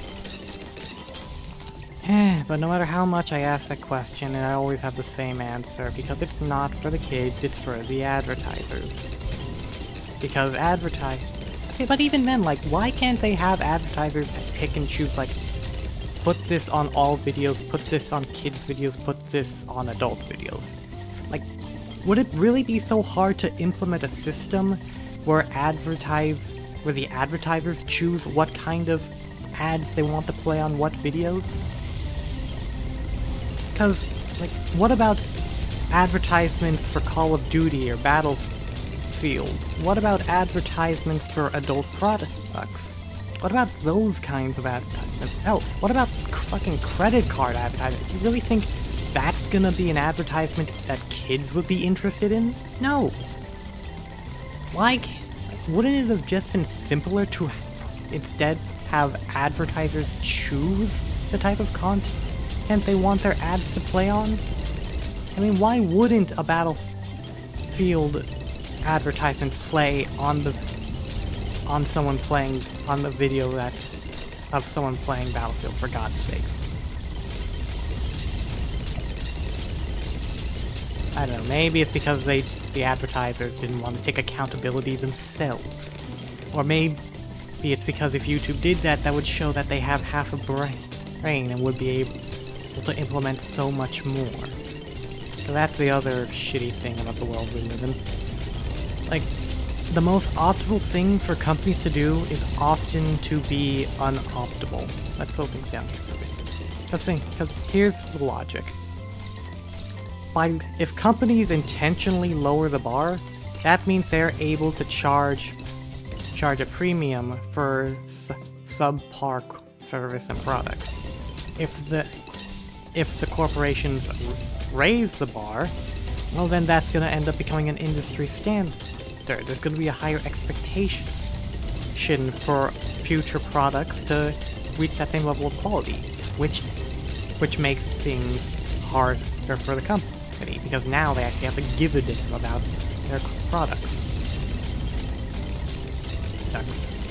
But no matter how much I ask that question, I always have the same answer, because it's not for the kids, it's for the advertisers. Because but even then, like, why can't they have advertisers pick and choose, like, put this on all videos, put this on kids videos, put this on adult videos? Like, would it really be so hard to implement a system where the advertisers choose what kind of ads they want to play on what videos? Because, like, what about advertisements for Call of Duty or Battlefield? What about advertisements for adult products? What about those kinds of advertisements? Hell, what about fucking credit card advertisements? You really think that's gonna be an advertisement that kids would be interested in? No! Wouldn't it have just been simpler to instead have advertisers choose the type of content they want their ads to play on? I mean, why wouldn't a Battlefield advertisement play on someone playing on the video that's of someone playing Battlefield, for God's sakes? I don't know, maybe it's because the advertisers didn't want to take accountability themselves. Or maybe it's because if YouTube did that, that would show that they have half a brain and would be able to implement so much more. So that's the other shitty thing about the world we live in. Like, the most optimal thing for companies to do is often to be unoptimal. Let's slow things down here for a bit. Because here's the logic. If companies intentionally lower the bar, that means they're able to charge a premium for subpar service and products. If the corporations raise the bar, well, then that's going to end up becoming an industry standard. There's going to be a higher expectation for future products to reach that same level of quality, which makes things harder for the company, because now they actually have to give a damn about their products.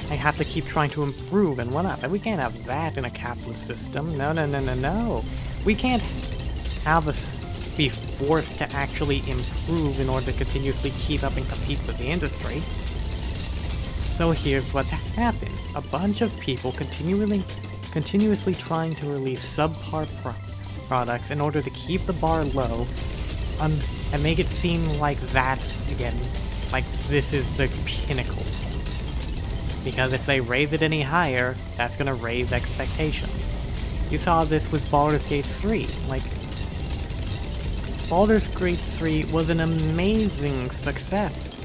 They have to keep trying to improve and whatnot, but we can't have that in a capitalist system. No. We can't have us be forced to actually improve in order to continuously keep up and compete with the industry. So here's what happens. A bunch of people continuously trying to release subpar products in order to keep the bar low and make it seem like that's, again, like this is the pinnacle. Because if they raise it any higher, that's gonna raise expectations. You saw this with Baldur's Gate 3. Like, Baldur's Gate 3 was an amazing success.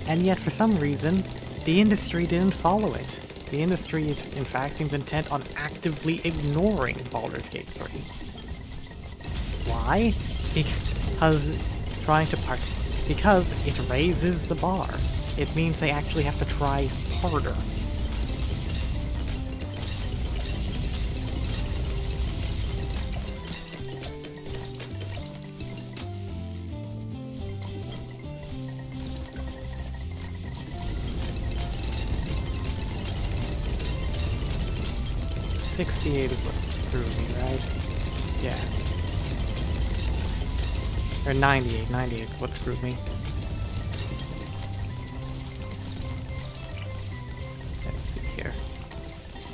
And yet, for some reason, the industry didn't follow it. The industry, in fact, seems intent on actively ignoring Baldur's Gate 3. Why? Because it raises the bar. It means they actually have to try harder. $68 is what screwed me, right? Yeah. Or 98 is what screwed me. Let's see here.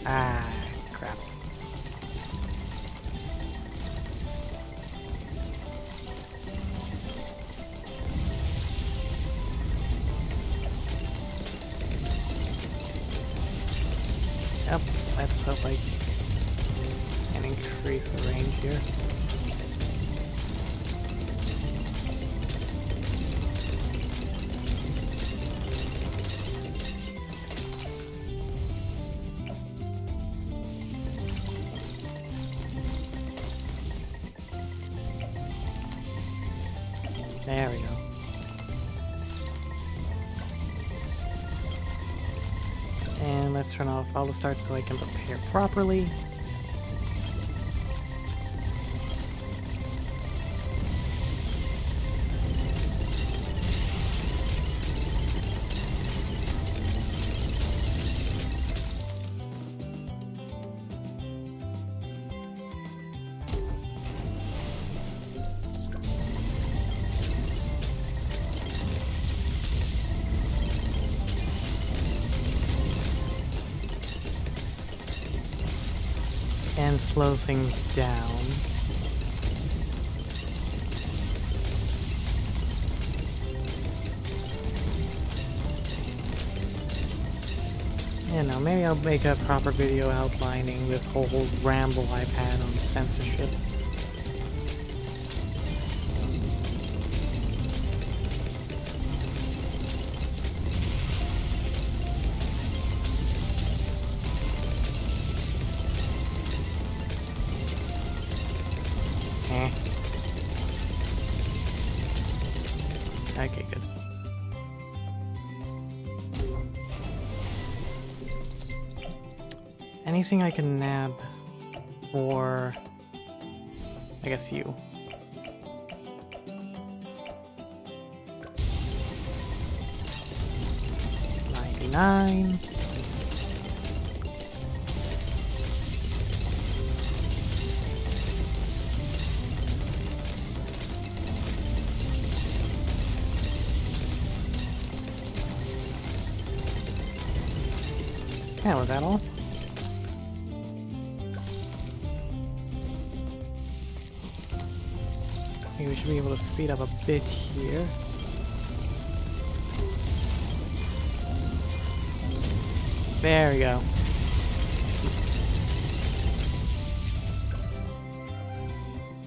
Ah, crap. Yep, let's hope I can increase the range here. There we go. And let's turn off auto start so I can prepare properly. And slow things down. You know, maybe I'll make a proper video outlining this whole ramble I've had on censorship. Okay, good. Anything I can nab for, I guess, you. $99. Yeah, was that all? Okay, we should be able to speed up a bit here. There we go.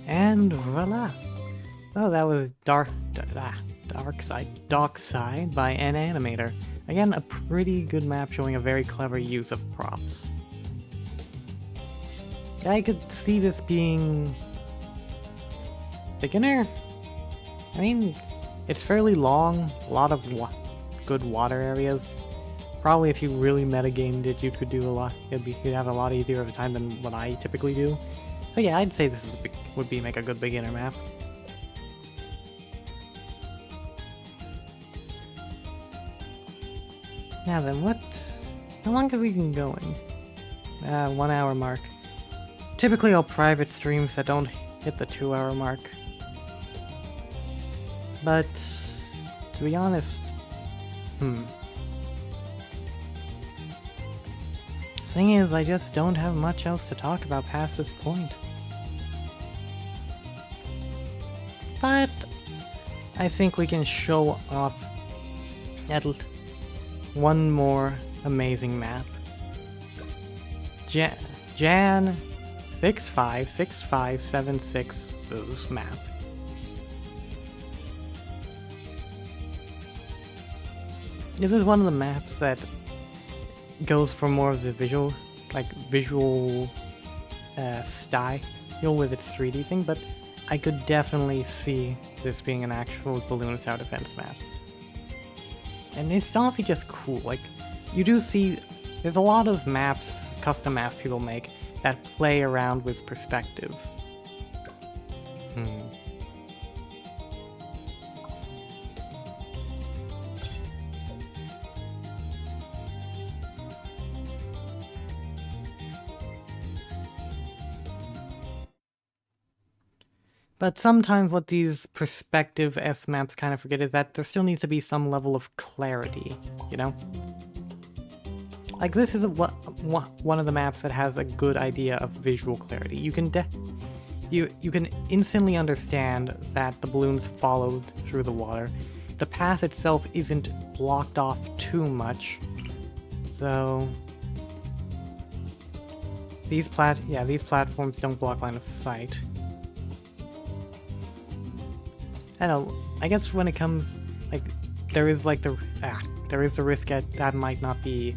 And voila! Oh, that was Dark Side by an animator. Again, a pretty good map showing a very clever use of props. I could see this being beginner. I mean, it's fairly long, a lot of good water areas. Probably if you really metagamed it, you could do a lot. You'd have a lot easier of a time than what I typically do. So yeah, I'd say this is would make a good beginner map. Now then, how long have we been going? 1 hour mark. Typically I'll private streams that don't hit the 2 hour mark. But, to be honest, thing is, I just don't have much else to talk about past this point. But, I think we can show off at one more amazing map. Jan 656576's map. This is one of the maps that goes for more of the visual style with its 3D thing, but I could definitely see this being an actual balloon tower defense map. And it's honestly just cool. Like, you do see, there's a lot of maps, custom maps people make, that play around with perspective. But sometimes what these perspective S maps kind of forget is that there still needs to be some level of clarity, you know? Like, this is one of the maps that has a good idea of visual clarity. You can you can instantly understand that the balloons followed through the water. The path itself isn't blocked off too much, so these platforms don't block line of sight. I don't know, I guess when it comes, like, there is like the risk that might not be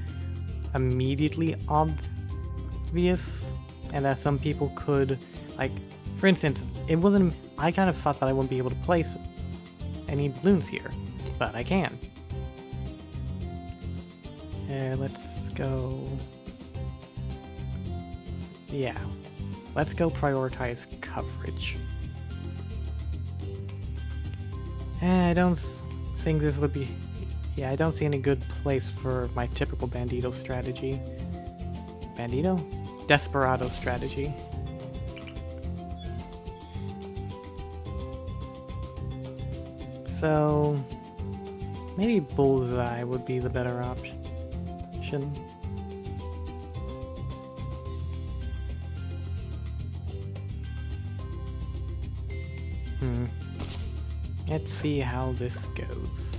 immediately obvious, and that some people could, like, for instance, I kind of thought that I wouldn't be able to place any balloons here, but I can. Let's go... Yeah, let's go prioritize coverage. I don't think this would be... Yeah, I don't see any good place for my typical Bandito strategy. Bandito? Desperado strategy. So... maybe Bullseye would be the better option. Let's see how this goes.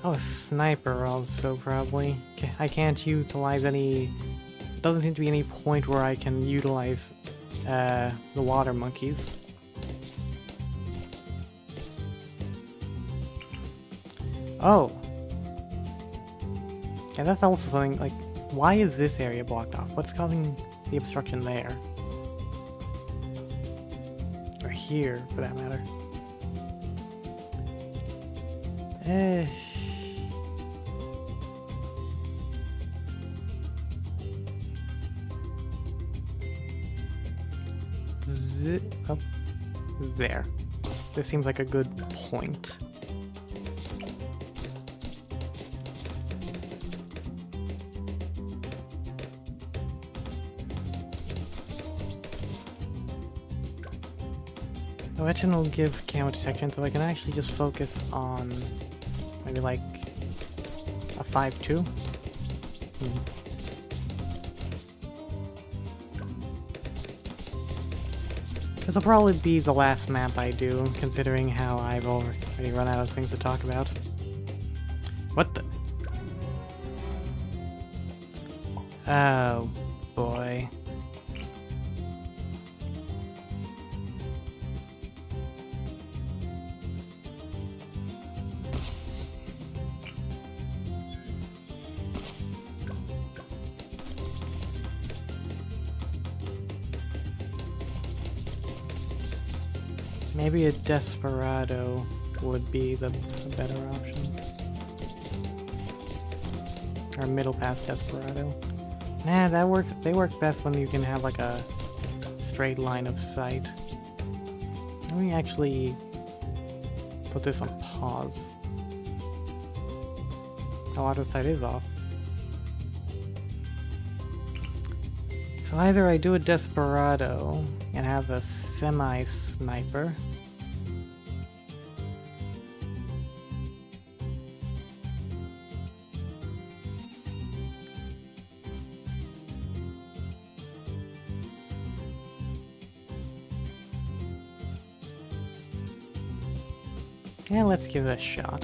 Oh, a sniper also, probably. I can't utilize any... Doesn't seem to be any point where I can utilize the water monkeys. Oh! Yeah, that's also something, like, why is this area blocked off? What's causing the obstruction there? Or here, for that matter. Oh, there. This seems like a good point. So Etchin will give camo detection, so I can actually just focus on maybe like a 5-2. This will probably be the last map I do, considering how I've already run out of things to talk about. What the? Oh boy. Maybe a Desperado would be the better option. Or a middle pass Desperado. Nah, that works. They work best when you can have like a straight line of sight. Let me actually put this on pause. Oh, auto sight is off. So either I do a Desperado and have a semi-sniper. Yeah, let's give it a shot.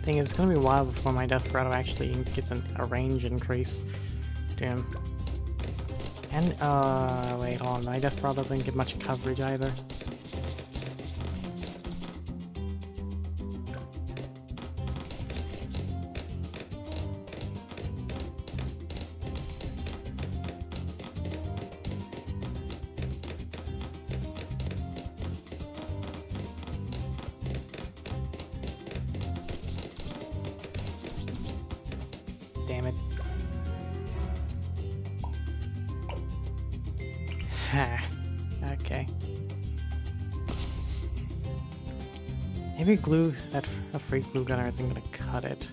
Thing is, it's gonna be a while before my Desperado actually gets a range increase. Damn. And, wait, hold on, my Desperado doesn't get much coverage either. Damn it. Okay. Maybe a free glue gunner isn't gonna cut it.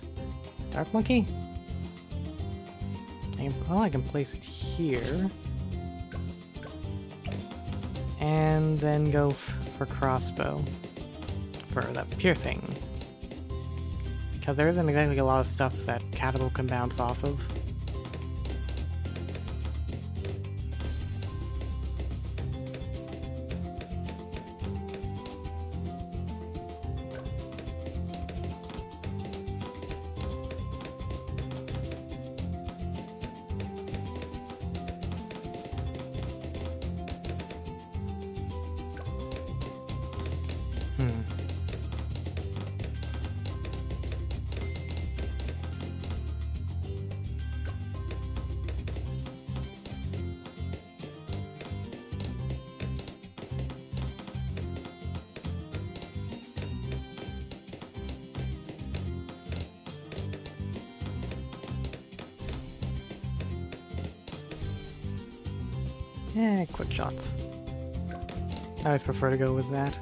Dark Monkey? I can place it here. And then go for crossbow. For that piercing. Because there isn't exactly a lot of stuff that Catapult can bounce off of. Yeah, quick shots. I always prefer to go with that.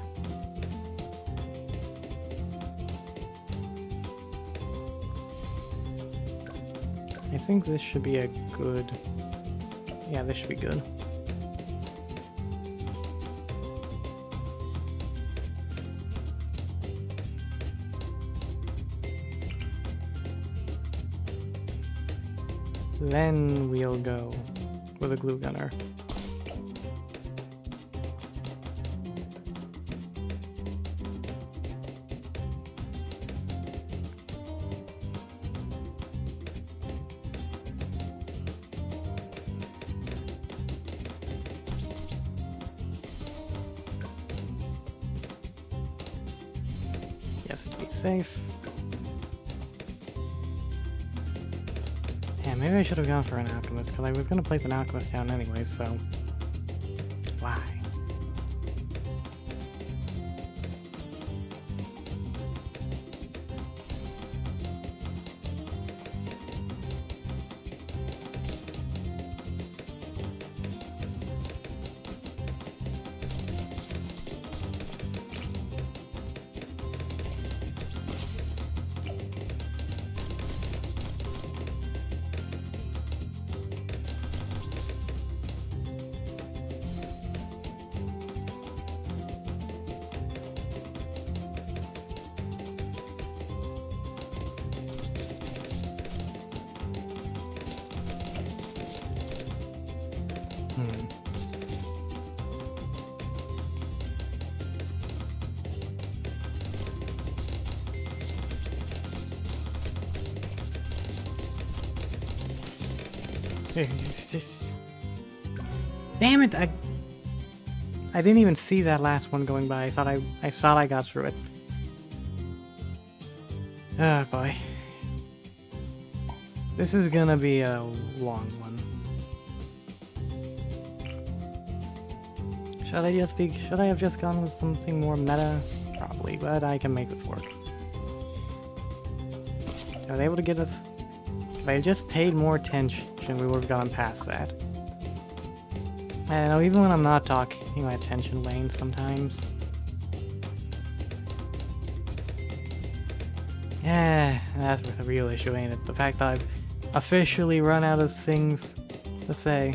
I think this should be a good... Yeah, this should be good. Then we'll go with a glue gunner. Yes, to be safe. Yeah, maybe I should have gone for an alchemist, because I was going to place an alchemist down anyway, so... Why? It's just... Damn it! I didn't even see that last one going by. I thought I got through it. Oh boy. This is gonna be a long one. Should I have just gone with something more meta? Probably, but I can make this work. Are they able to get us? If I had just paid more attention, we would have gone past that. I know, even when I'm not talking, my attention wanes sometimes. Yeah, that's the real issue, ain't it? The fact that I've officially run out of things to say.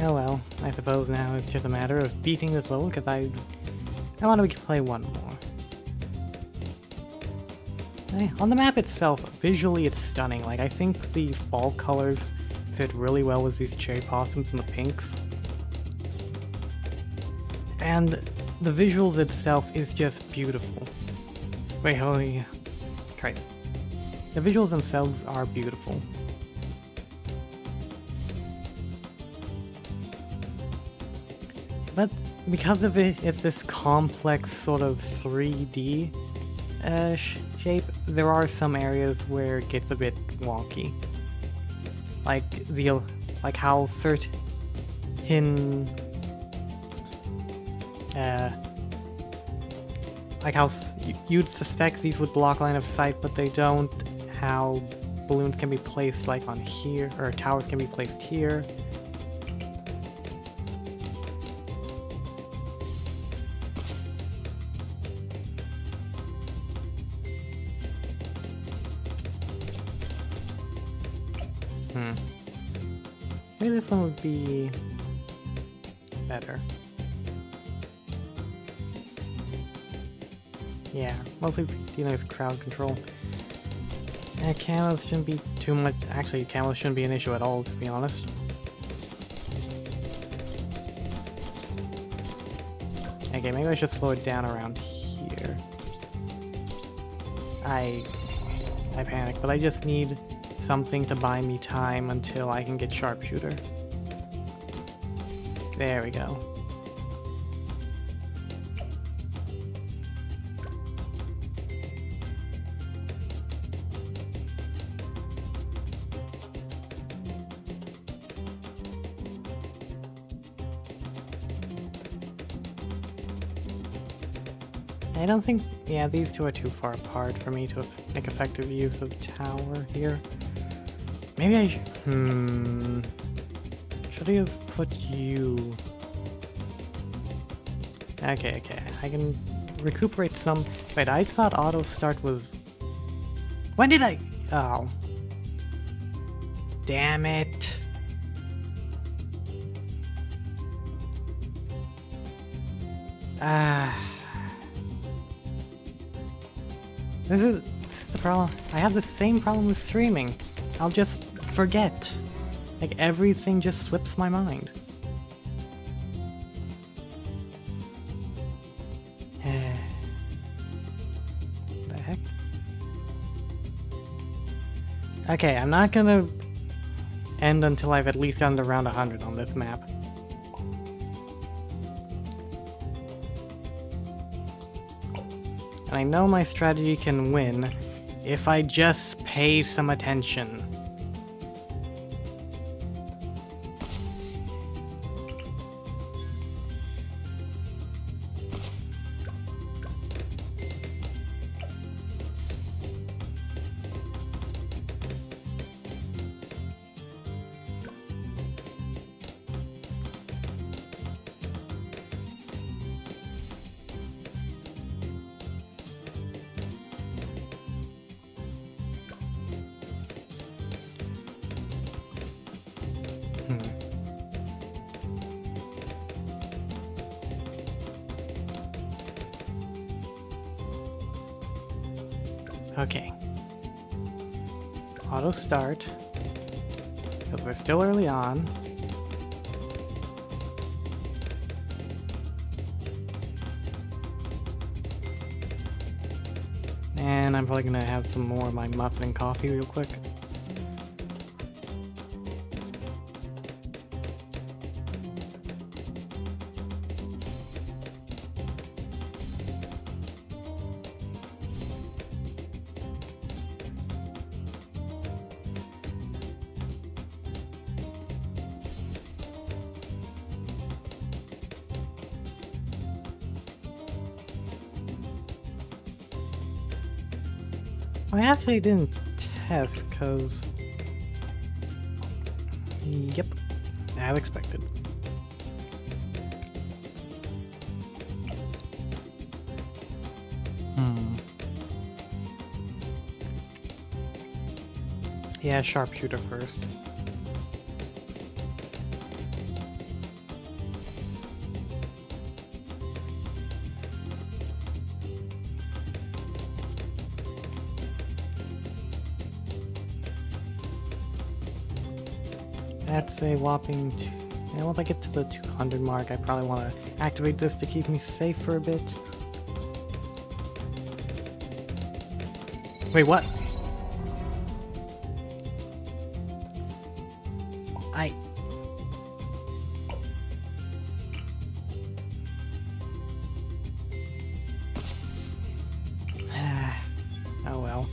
Oh well, I suppose now it's just a matter of beating this level because I want to play one more. On the map itself, visually it's stunning. Like, I think the fall colors fit really well with these cherry blossoms and the pinks. And the visuals itself is just beautiful. Wait, holy Christ. The visuals themselves are beautiful. But because of it's this complex sort of 3D shape, there are some areas where it gets a bit wonky. Like how certain like how you'd suspect these would block line of sight, but they don't. How balloons can be placed like on here, or towers can be placed here. Maybe this one would be better. Yeah, mostly dealing with crowd control. Camos shouldn't be too much. Actually, camos shouldn't be an issue at all, to be honest. Okay, maybe I should slow it down around here. I panicked, but I just need something to buy me time until I can get sharpshooter. There we go. I don't think, yeah, these two are too far apart for me to make effective use of tower here. Maybe I should I have put you? Okay, I can recuperate some. Wait, I thought auto start was. When did I? Oh, damn it! This is the problem. I have the same problem with streaming. I'll just forget. Like, everything just slips my mind. The heck? Okay, I'm not gonna end until I've at least gotten to round 100 on this map. And I know my strategy can win if I just pay some attention. Okay. Auto start. Because we're still early on. And I'm probably gonna have some more of my muffin and coffee real quick. I actually didn't test, cause... Yep, as expected. Yeah, sharpshooter first. That's a whopping... And once I get to the 200 mark, I probably want to activate this to keep me safe for a bit. Wait, what? Oh well.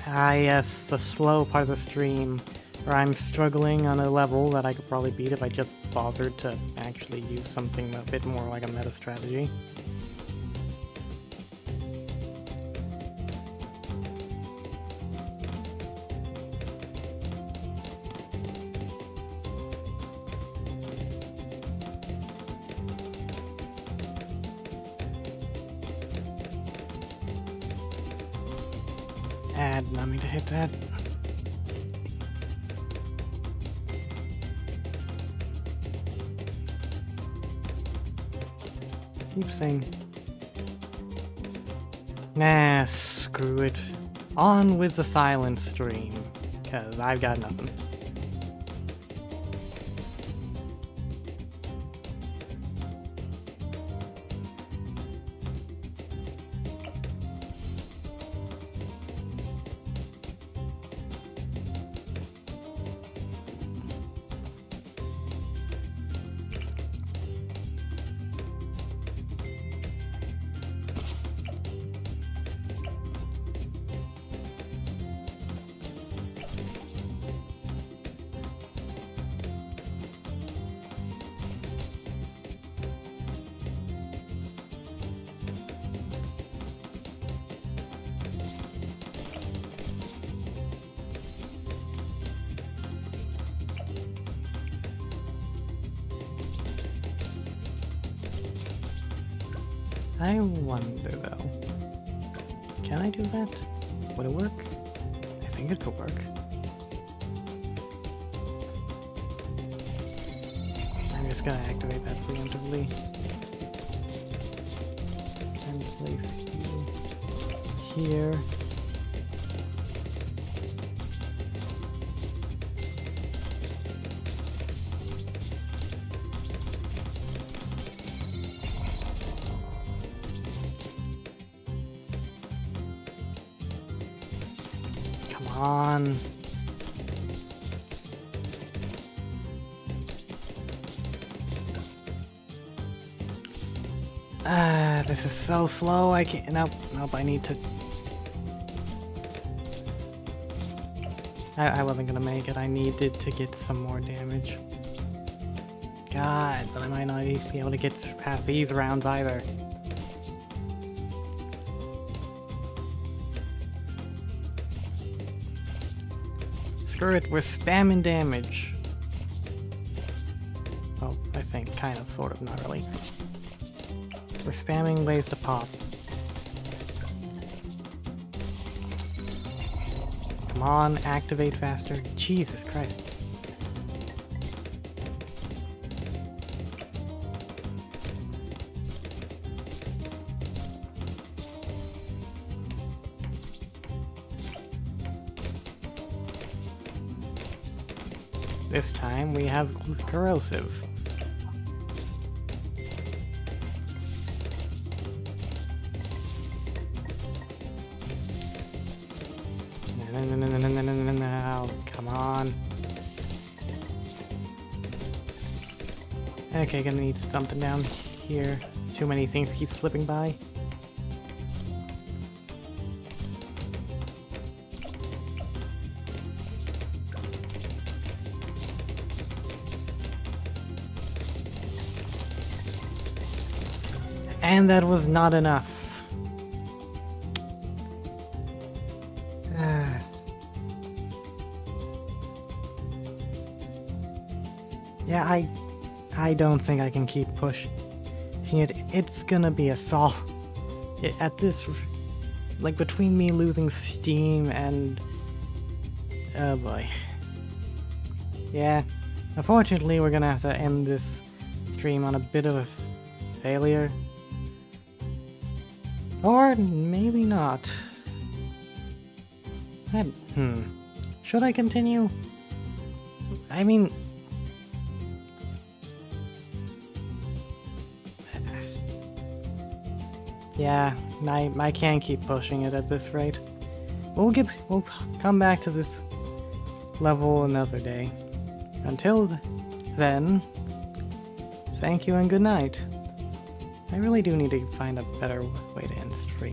Yes, the slow part of the stream where I'm struggling on a level that I could probably beat if I just bothered to actually use something a bit more like a meta strategy. I did not mean to hit that. Keep saying. Nah, screw it. On with the silent stream, cause I've got nothing. I wonder though, can I do that? Would it work? I think it could work. I'm just gonna activate that preemptively. And place you here. On. This is so slow. I can't. Nope. Nope. I need to. I wasn't gonna make it. I needed to get some more damage. God, but I might not be able to get past these rounds either. Screw it, we're spamming damage. Well, I think, kind of, sort of, not really. We're spamming ways to pop. Come on, activate faster. Jesus Christ. This time we have corrosive. No, come on. Okay, gonna need something down here. Too many things keep slipping by. And that was not enough. Yeah, I don't think I can keep pushing it. It's gonna be a solve. At this, like, between me losing steam and... oh boy. Yeah, unfortunately we're gonna have to end this stream on a bit of a failure. Or maybe not. Should I continue? I mean... yeah, I can't keep pushing it at this rate. We'll come back to this level another day. Until then, thank you and good night. I really do need to find a better way to end stream.